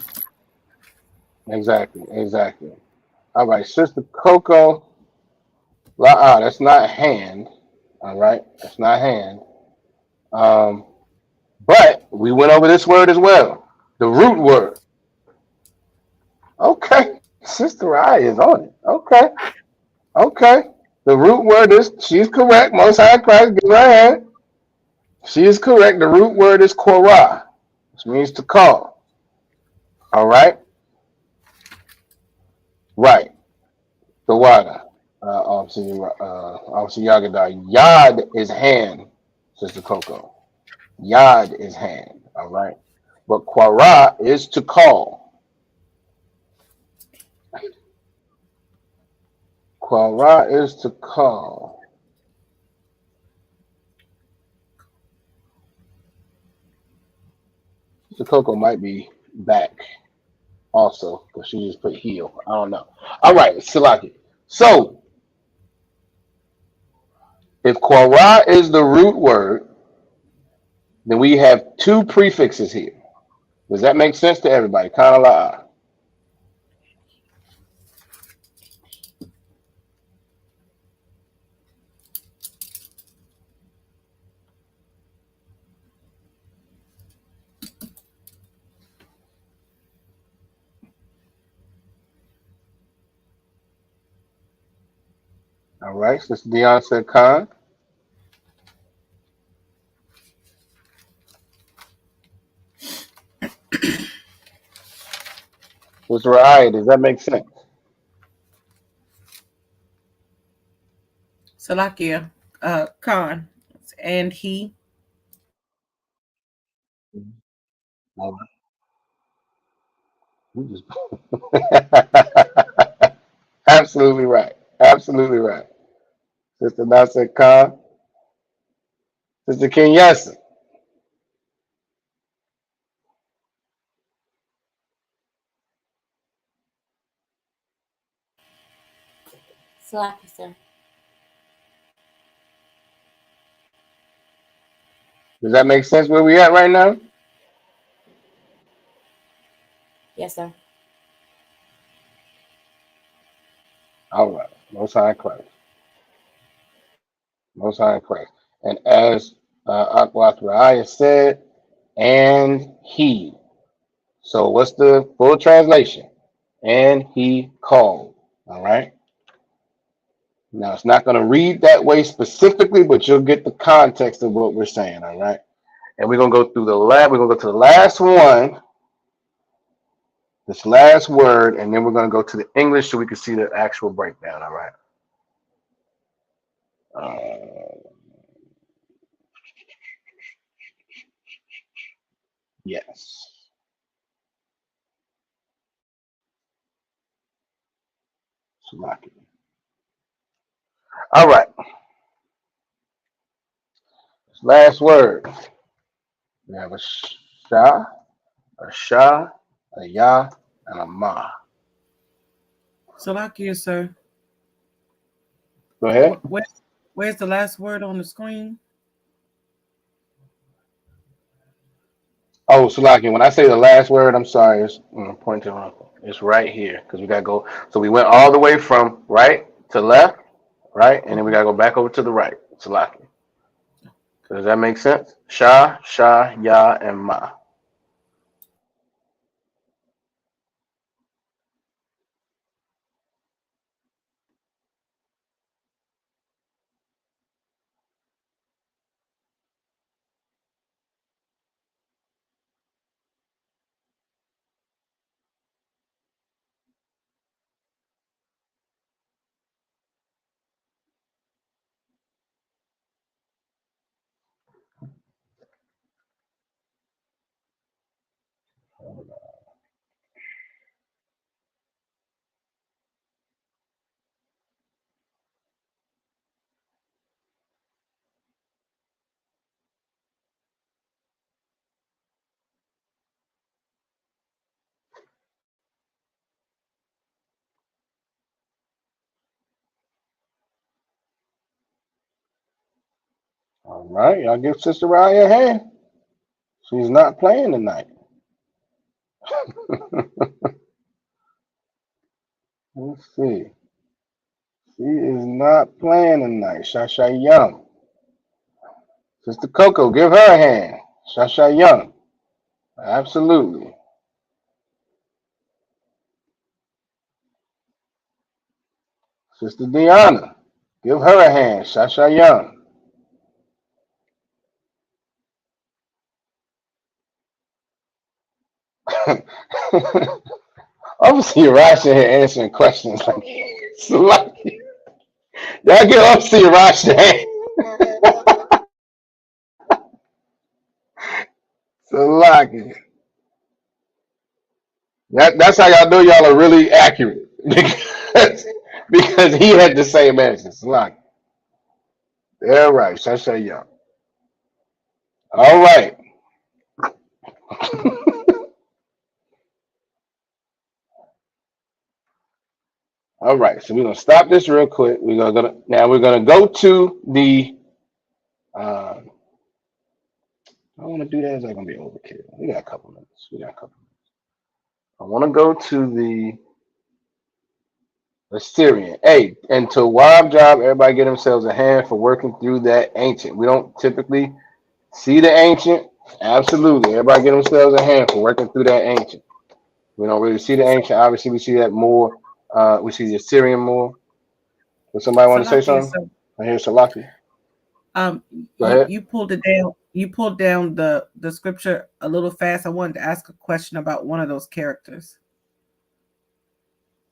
All right, Sister Coco. That's not hand. All right, that's not hand. Um, but we went over this word as well. The root word. Okay, Sister I is on it. Okay. The root word is, she's correct. Most High Christ, give her a hand. She is correct. The root word is korah, which means to call. All right? Right. The water. Obviously, Yagadar. Yad is hand, Sister Coco. Yad is hand. All right? But korah is to call. Korah is to call. Sister Coco might be back also, because she just put heal. I don't know. All right, Silaki. So, if Korah is the root word, then we have two prefixes here. Does that make sense to everybody? Kanala. All right, Sister Dion said Khan. Sister Raya, does that make sense? Salakia, Khan, and he. All right. We just absolutely right. Absolutely right. Sister Nasser Khan. Sister King Yasser. Slacky, sir. Does that make sense where we at right now? Yes, sir. All right. Most High Christ. Most High Christ. And as Akwath Raya said, and he. So what's the full translation? And he called. All right. Now it's not going to read that way specifically, but you'll get the context of what we're saying. All right. And we're gonna go through the last. We're gonna go to the last one, this last word, and then we're gonna go to the English so we can see the actual breakdown. All right. Uh, Yes. Salaki. All right. Last word. We have a sha, a sha, a ya, and a ma. Salakia, sir. Go ahead. Where's the last word on the screen? Oh, Salaki, when I say the last word, I'm sorry. It's point to wrong. It's right here because we got to go. So we went all the way from right to left, right? And then we got to go back over to the right. Salaki. Does that make sense? Sha, sha, ya, and ma. All right. Y'all give Sister Raya a hand. She's not playing tonight. Let's see. She is not playing tonight. Shasha Young. Sister Coco, give her a hand. Shasha Young. Absolutely. Sister Deanna, give her a hand. Shasha Young. Obviously, Rasha here answering questions like, Salaki. Y'all give Obviously Rasha a hand. Salaki. That's how y'all know y'all are really accurate. Because he had the same answer. Salaki. Yeah, right. Shasha Young. All right. All right. So we're gonna stop this real quick. We're gonna go to the I don't want to do that. It's not gonna be overkill. We got a couple minutes. I want to go to the Assyrian. Hey, and to Wab job, everybody get themselves a hand for working through that ancient. We don't typically see the ancient. Absolutely. Everybody get themselves a hand for working through that ancient. We don't really see the ancient. Obviously, we see that more. We see the Assyrian more. Does somebody want to say Salakia, something? sir. I hear Salaki. Um, Go ahead. you pulled it down. You pulled down the scripture a little fast. I wanted to ask a question about one of those characters.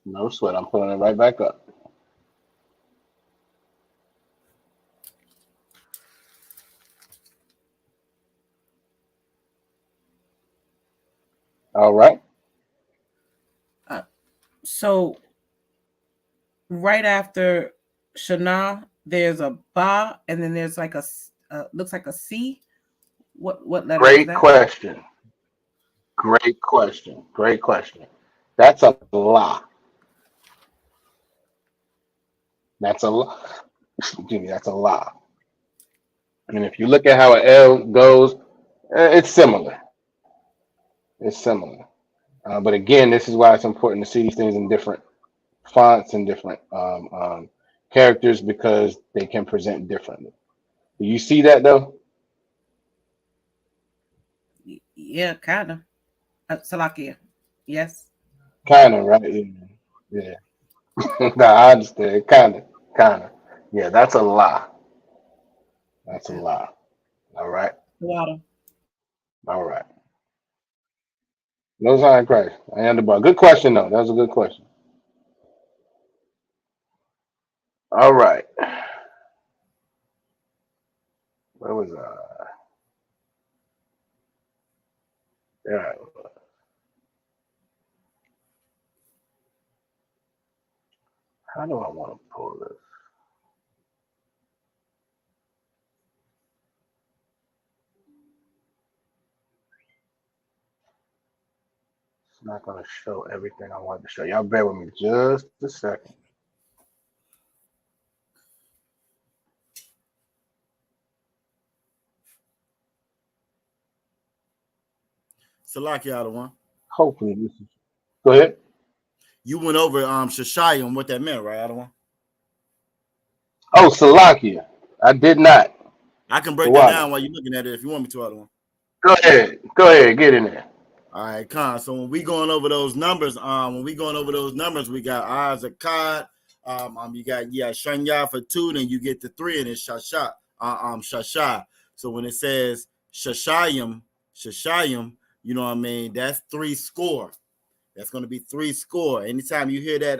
No sweat. I'm pulling it right back up. All right. Uh, so right after Shana, there's a ba, and then there's like looks like a C. What letter is Great that? question. Great question. Great question. That's a lie. That's a lie. Excuse me. That's a lie. And if you look at how an L goes, it's similar. It's similar. But again, this is why it's important to see these things in different fonts and different characters because they can present differently. Do you see that though? Yeah, kind of. Salakia. Yes. Kind of, right? Yeah. No, I understand. Kind of. Kind of. Yeah, that's a lie. That's a lie. All right. Water. All right. No sign of Christ. I am the bar. Good question, though. That was a good question. All right. Where was I? Yeah. How do I want to pull this? It's not going to show everything I want to show. Y'all bear with me just a second. Salaki out of one. Hopefully this is. Go ahead. You went over Shashayim, what that meant, right, out of one? Oh, Salakia. I did not. I can break that Why? down while you're looking at it if you want me to, out of one. Go ahead. Go ahead. Get in there. All right, Con. So when we going over those numbers, we got Oz Akkad. You got Shanya for 2, then you get the 3, and it's Shasha. Shasha. So when it says Shashayim, you know what I mean? That's 3 score. That's going to be 3 score. Anytime you hear that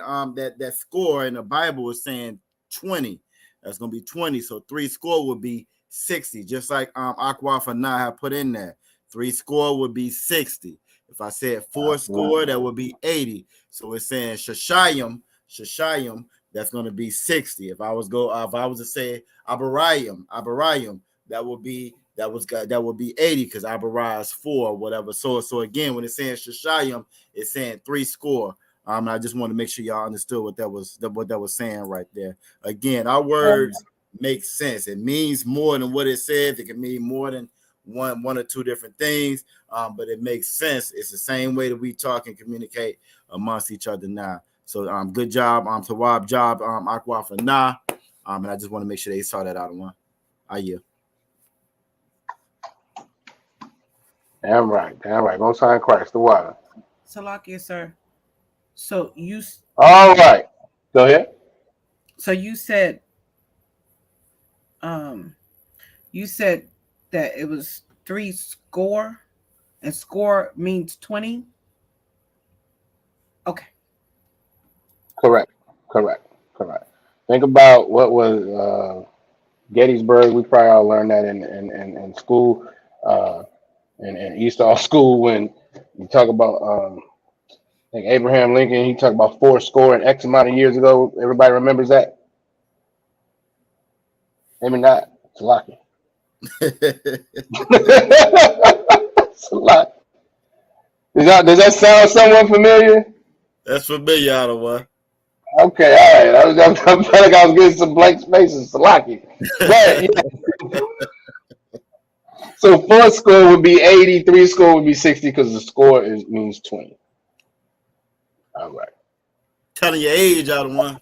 that score in the Bible is saying 20, that's going to be 20. So 3 score would be 60, just like Aqua Fana have put in there. 3 score would be 60. If I said 4 score, that would be 80. So it's saying Shashayim, that's going to be 60. If I was to say Abarayim, that would be 80 because Abarah is 4 or whatever. So again, when it's saying Shashayim, it's saying 3 score. I just want to make sure y'all understood what that was saying right there. Again, our words make sense. It means more than what it says. It can mean more than one or two different things, but it makes sense. It's the same way that we talk and communicate amongst each other now. So good job, Tawab job, Aqua for nah. And I just want to make sure they saw that out of one. Yeah. Damn right. Go sign Christ, the water. Salakia, sir. So you. All right. Go ahead. So you said, that it was 3 score, and score means 20. Okay. Correct. Think about what was Gettysburg. We probably all learned that in school, in East Hall School, when you talk about I think Abraham Lincoln. He talked about 4 score and X amount of years ago. Everybody remembers that? Maybe not. It's lucky. It's a lot. Does that sound somewhat familiar? That's familiar, out of one. Okay, all right. I felt like I was getting some blank spaces. Salaki. But, yeah. So 4 score would be 80, 3 score would be 60 because the score means 20. All right. Telling your age, out of one.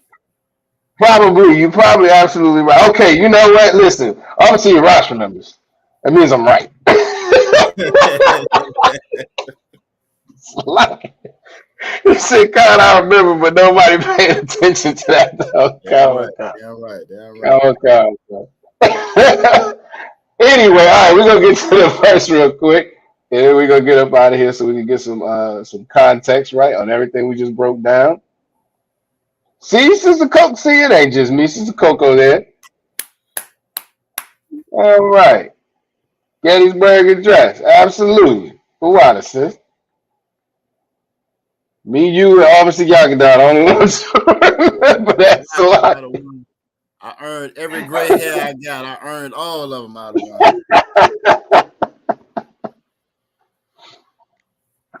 Probably. You're probably absolutely right. Okay, you know what? Listen, obviously your Rosh remembers. That means I'm right. You said, God, I remember, but nobody paid attention to that. Anyway, all right, we're gonna get to the verse real quick, and then we're gonna get up out of here so we can get some context right on everything we just broke down. See, Sister Coco. See, it ain't just me, Sister Coco there. All right, Gettysburg Address, absolutely. For what, sis? Me, you, and obviously Yagadan, only ones who remember that. So I earned every gray hair I got. I earned all of them out of one.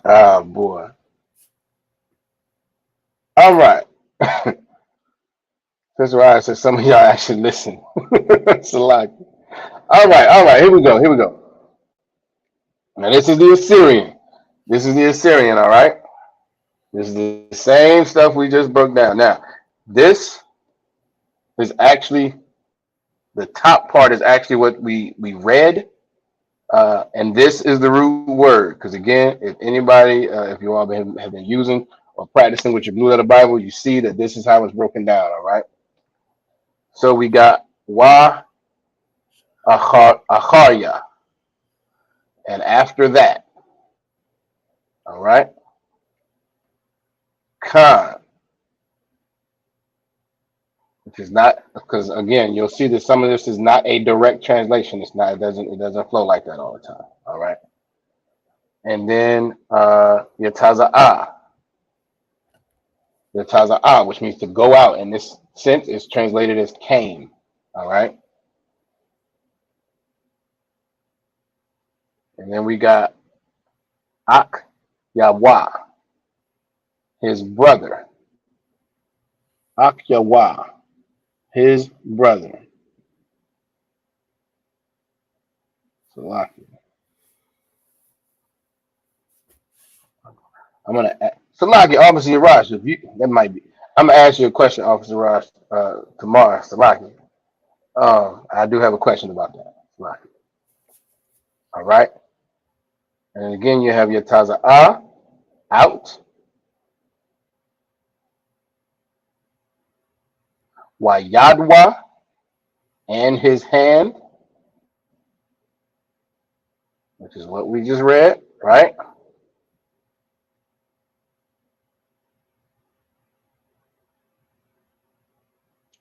Oh, boy. All right. That's why I said some of y'all actually listen. It's a lot. All right. Here we go. Now, this is the Assyrian, all right? This is the same stuff we just broke down. Now, this is actually, the top part is actually what we read. And this is the root word. Because again, if anybody, if you all have been using or practicing with your Blue Letter Bible, you see that this is how it's broken down, all right? So we got Wa Acharya. And after that, all right, Khan, which is not, because again, you'll see that some of this is not a direct translation. It doesn't flow like that all the time. All right. And then Yataza'ah. Yataza'ah, which means to go out. In this sense, is translated as came. All right. And then we got Ak Yawa, his brother. Ak Yawa, his brother. Salaki. I'm gonna Salaki, Officer Yaraj, if you that might be. I'm gonna ask you a question, Officer Raj, tomorrow, Salaki. I do have a question about that. Salaki. All right. And again, you have your Taza'ah out. Wayadwa and his hand, which is what we just read, right?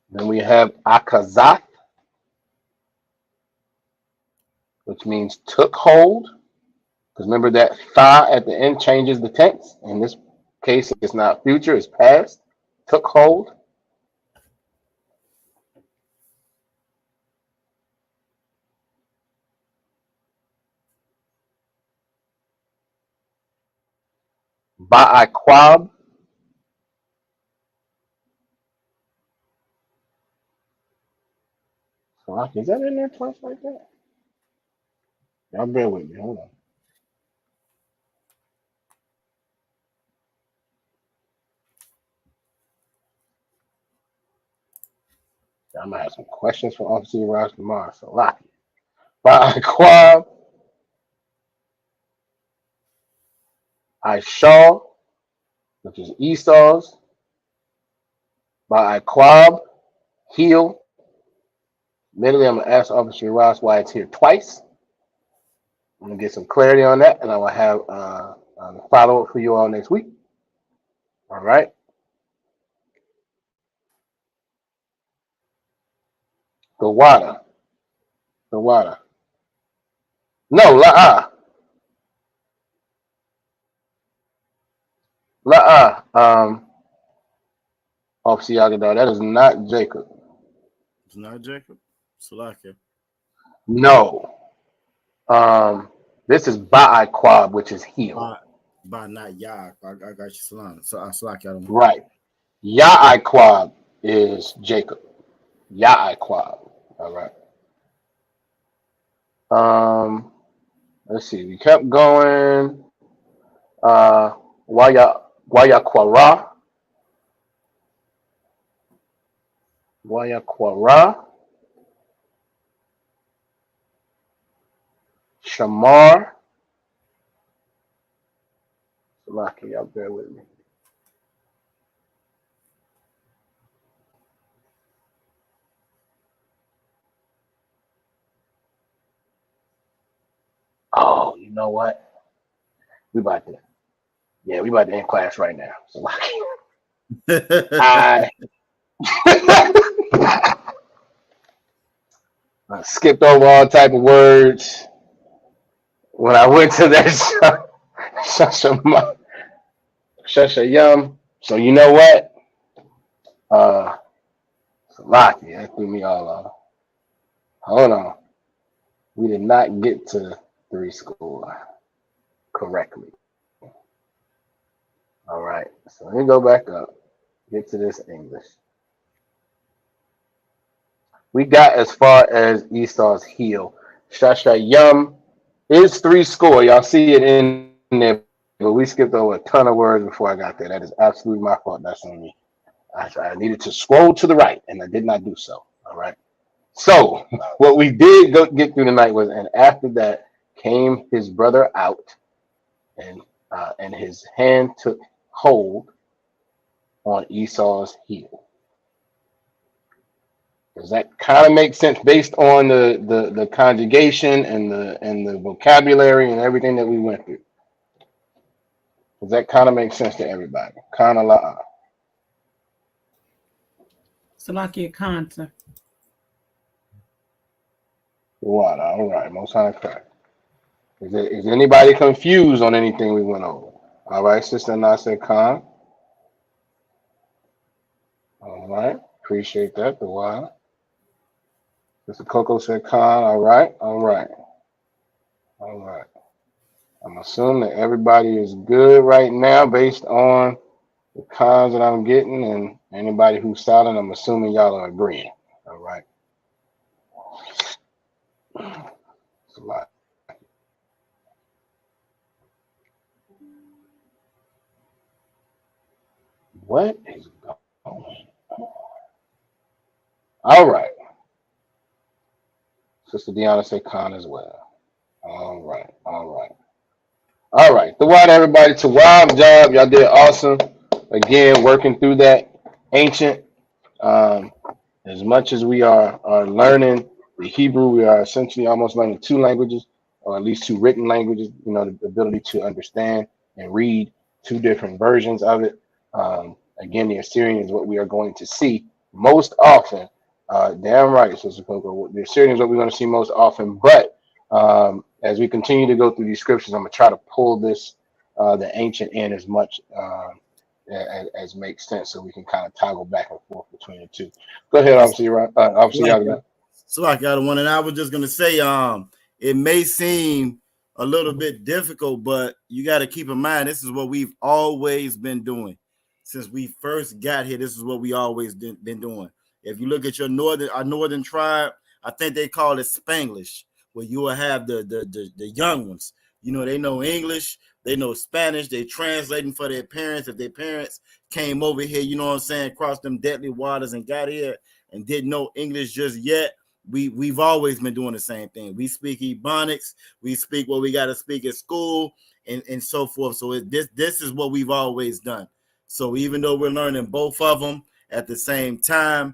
Then we have Akazath, which means took hold. Because remember that fa at the end changes the tense. In this case, it's not future, it's past. Took hold. Ba'akwab. So is that in there twice like that? Y'all bear with me. Hold on. I'm gonna have some questions for Officer Raj tomorrow. So Laki. Ba'akwab. Ishal, which is Esau's. Ba'akwab. Heel. Admittedly, I'm gonna ask Officer Ross why it's here twice. I'm gonna get some clarity on that, and I will have a follow up for you all next week. All right. The water. The water. No, la'ah. La'ah. Officer Yagadar, that is not Jacob. It's not Jacob. Salakia. No. This is Ba'akwab, which is heel. By not Yah. I got you, Salam. So Salakia. Right. Ya'akwab is Jacob. Ya'akwab. All right. Let's see. We kept going. Wayakwara. Wayakwara. Shamar. Lucky, y'all bear with me. Oh, you know what? We about to end class right now. So I skipped over all type of words when I went to that Shashayam. So you know what? Salaki, that threw me all off. Hold on. We did not get to 3 score correctly. All right. So let me go back up. Get to this English. We got as far as Esau's heel. Shashayam is 3 score. Y'all see it in there, but we skipped over a ton of words before I got there. That is absolutely my fault. That's on me. I needed to scroll to the right, and I did not do so. All right. So what we did get through tonight was, and after that came his brother out, and his hand took hold on Esau's heel. Does that kind of make sense based on the conjugation and the vocabulary and everything that we went through? Does that kind of make sense to everybody? Kind of la'a. Salakia Khan, sir. Water. All right. Most high correct. Is anybody confused on anything we went over? All right, Sister Nasa Khan. All right, appreciate that. The why. Sister Coco said Khan. All right, all right, all right. I'm assuming that everybody is good right now based on the cons that I'm getting, and anybody who's silent, I'm assuming y'all are agreeing. All right. It's a lot. What is going on? All right. Sister Deanna said Khan as well. All right. All right. All right. The wide everybody to wild job. Y'all did awesome. Again, working through that ancient. Um, as much as we are learning the Hebrew, we are essentially almost learning two languages, or at least two written languages. You know, the ability to understand and read two different versions of it. Again, the Assyrian is what we are going to see most often. Damn right, Sister Coco. The Assyrian is what we're going to see most often. But as we continue to go through these scriptures, I'm going to try to pull this, the ancient in as much as makes sense, so we can kind of toggle back and forth between the two. Go ahead, obviously, right? Obviously, y'all. So I got one, and I was just gonna say, it may seem a little bit difficult, but you got to keep in mind this is what we've always been doing since we first got here. This is what we always been doing. If you look at our northern tribe, I think they call it Spanglish, where you will have the young ones. You know, they know English, they know Spanish, they translating for their parents. If their parents came over here, you know what I'm saying, crossed them deadly waters and got here and didn't know English just yet, we've always been doing the same thing. We speak Ebonics, we speak what we got to speak at school, and so forth. So this is what we've always done. So even though we're learning both of them at the same time,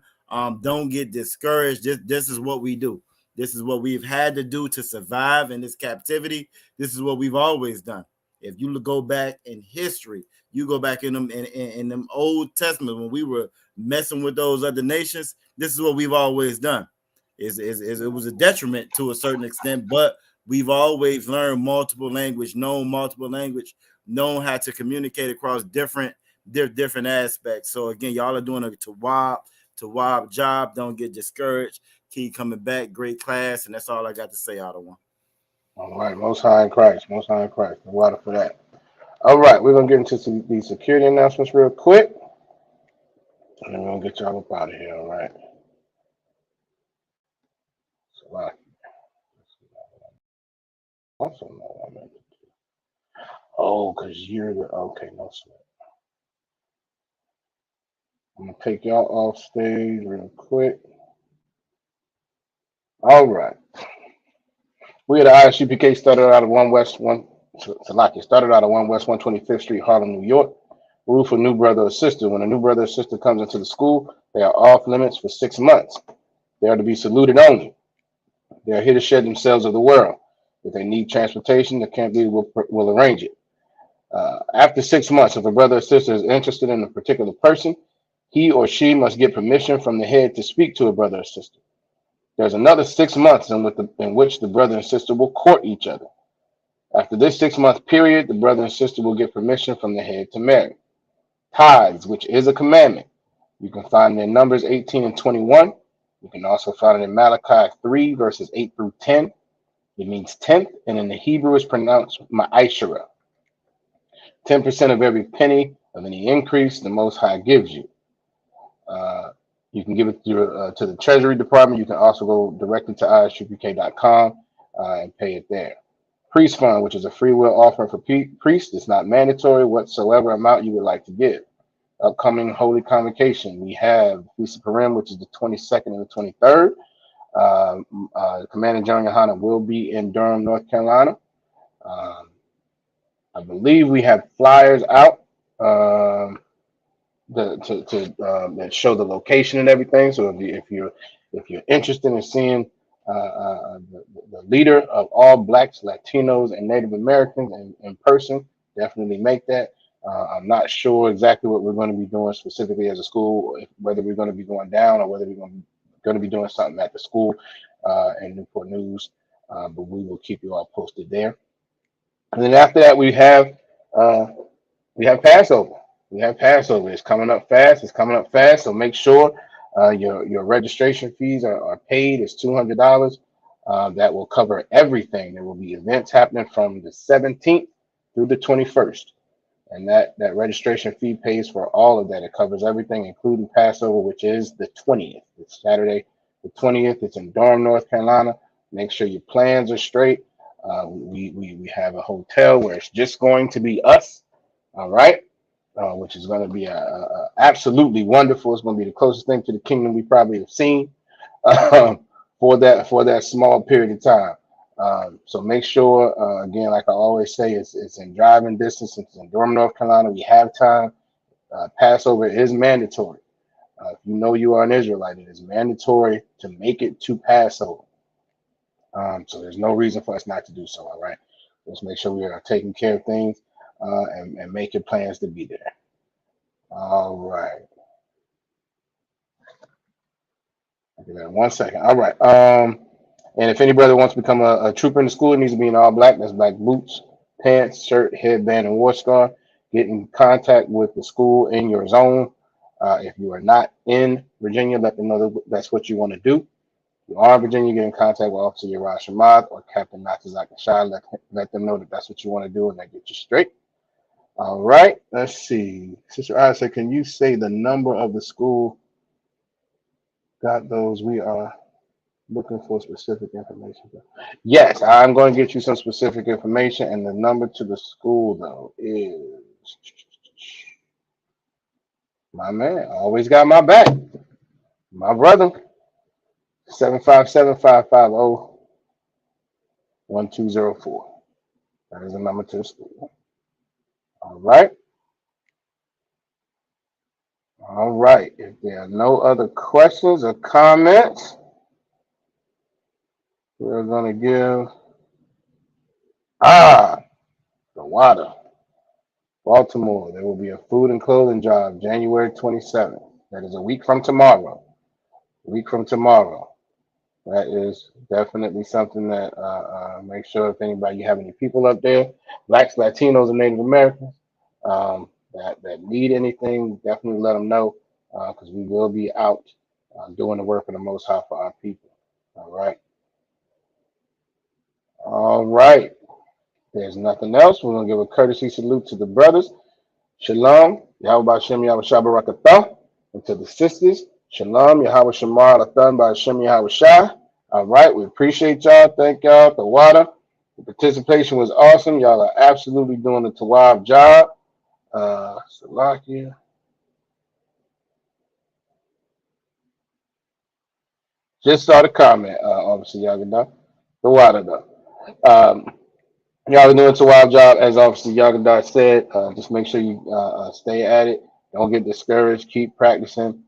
don't get discouraged. This is what we do. This is what we've had to do to survive in this captivity. This is what we've always done. If you go back in history, you go back in them Old Testament when we were messing with those other nations, this is what we've always done. It was a detriment to a certain extent, but we've always learned multiple language, known how to communicate across different aspects. So again, y'all are doing a Tawab job. Don't get discouraged. Keep coming back. Great class, and that's all I got to say, out of one. All right, Most High in Christ, Most High in Christ. The water for that. All right, we're gonna get into these security announcements real quick, and then we're gonna get y'all up out of here. All right. So, also know what I meant to do. Oh, because you're the okay, no sweat. I'm gonna take y'all off stage real quick. All right. We at the ISUPK started out of 1 West 125th Street, Harlem, New York. Rule for new brother or sister. When a new brother or sister comes into the school, they are off limits for 6 months. They are to be saluted only. They are here to shed themselves of the world. If they need transportation, the camp leader will arrange it. After 6 months, if a brother or sister is interested in a particular person, he or she must get permission from the head to speak to a brother or sister. There's another 6 months in which the brother and sister will court each other. After this 6-month period, the brother and sister will get permission from the head to marry. Tithes, which is a commandment. You can find it in Numbers 18 and 21. You can also find it in Malachi 3, verses 8 through 10. It means tenth, and in the Hebrew it's pronounced ma'ashara. 10% of every penny of any increase the Most High gives you. You can give it to the Treasury Department. You can also go directly to isupk.com and pay it there. Priest Fund, which is a free will offering for priests. It's not mandatory whatsoever amount you would like to give. Upcoming Holy Convocation, we have Feast of Purim, which is the 22nd and the 23rd. Commander General Yohana will be in Durham, North Carolina. I believe we have flyers out that show the location and everything. So if you're interested in seeing the leader of all Blacks, Latinos, and Native Americans in person, definitely make that. I'm not sure exactly what we're going to be doing specifically as a school, whether we're going to be going down or whether we're going to be doing something at the school in Newport News, but we will keep you all posted there. And then after that, we have Passover. We have Passover. It's coming up fast. It's coming up fast. So make sure your registration fees are paid. It's $200. That will cover everything. There will be events happening from the 17th through the 21st. And that registration fee pays for all of that. It covers everything, including Passover, which is the 20th. It's Saturday, the 20th. It's in Durham, North Carolina. Make sure your plans are straight. We have a hotel where it's just going to be us, all right, which is going to be absolutely wonderful. It's going to be the closest thing to the kingdom we probably have seen for that small period of time. So make sure, again, like I always say, it's in driving distance. It's in Durham, North Carolina. We have time. Passover is mandatory. If you know you are an Israelite, it is mandatory to make it to Passover. So there's no reason for us not to do so. All right. Let's make sure we are taking care of things and making plans to be there. All right. I'll give that 1 second. All right. And if anybody wants to become a trooper in the school, it needs to be in all black. That's black boots, pants, shirt, headband, and war scar. Get in contact with the school in your zone. If you are not in Virginia, let them know that's what you want to do. If you are in Virginia, get in contact with Officer Yeraj Shamad or Captain Natazak Shah. Let them know that that's what you want to do, and they get you straight. All right. Let's see. Sister Isaac, can you say the number of the school? Got those. We are looking for specific information. Yes, I'm going to get you some specific information, and the number to the school though is my man. Always got my back. My brother. 757-550-1204. That is the number to the school. All right. All right. If there are no other questions or comments, we're going to give the water. Baltimore, there will be a food and clothing drive January 27th. That is a week from tomorrow. That is definitely something that make sure if anybody, you have any people up there, Blacks, Latinos, and Native Americans that need anything, definitely let them know because we will be out doing the work of the Most High for our people. All right. All right. There's nothing else. We're going to give a courtesy salute to the brothers. Shalom. Yahweh Hashem Yahweh Shabbarakatah. And to the sisters. Shalom. Yahweh Shamar Lathan by Hashem Yahweh Shah. All right. We appreciate y'all. Thank y'all. The water. The participation was awesome. Y'all are absolutely doing the Tawab job. Salakia. Just saw the comment, Officer Yagadah. The water, though. Y'all are doing a wild job, as Officer Yagadah said. Just make sure you stay at it. Don't get discouraged. Keep practicing.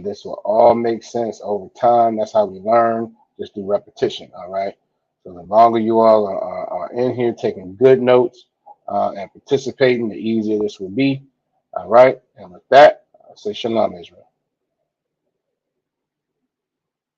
This will all make sense over time. That's how we learn. Just do repetition, all right? So the longer you all are in here taking good notes and participating, the easier this will be, all right? And with that, I say shalom, Israel.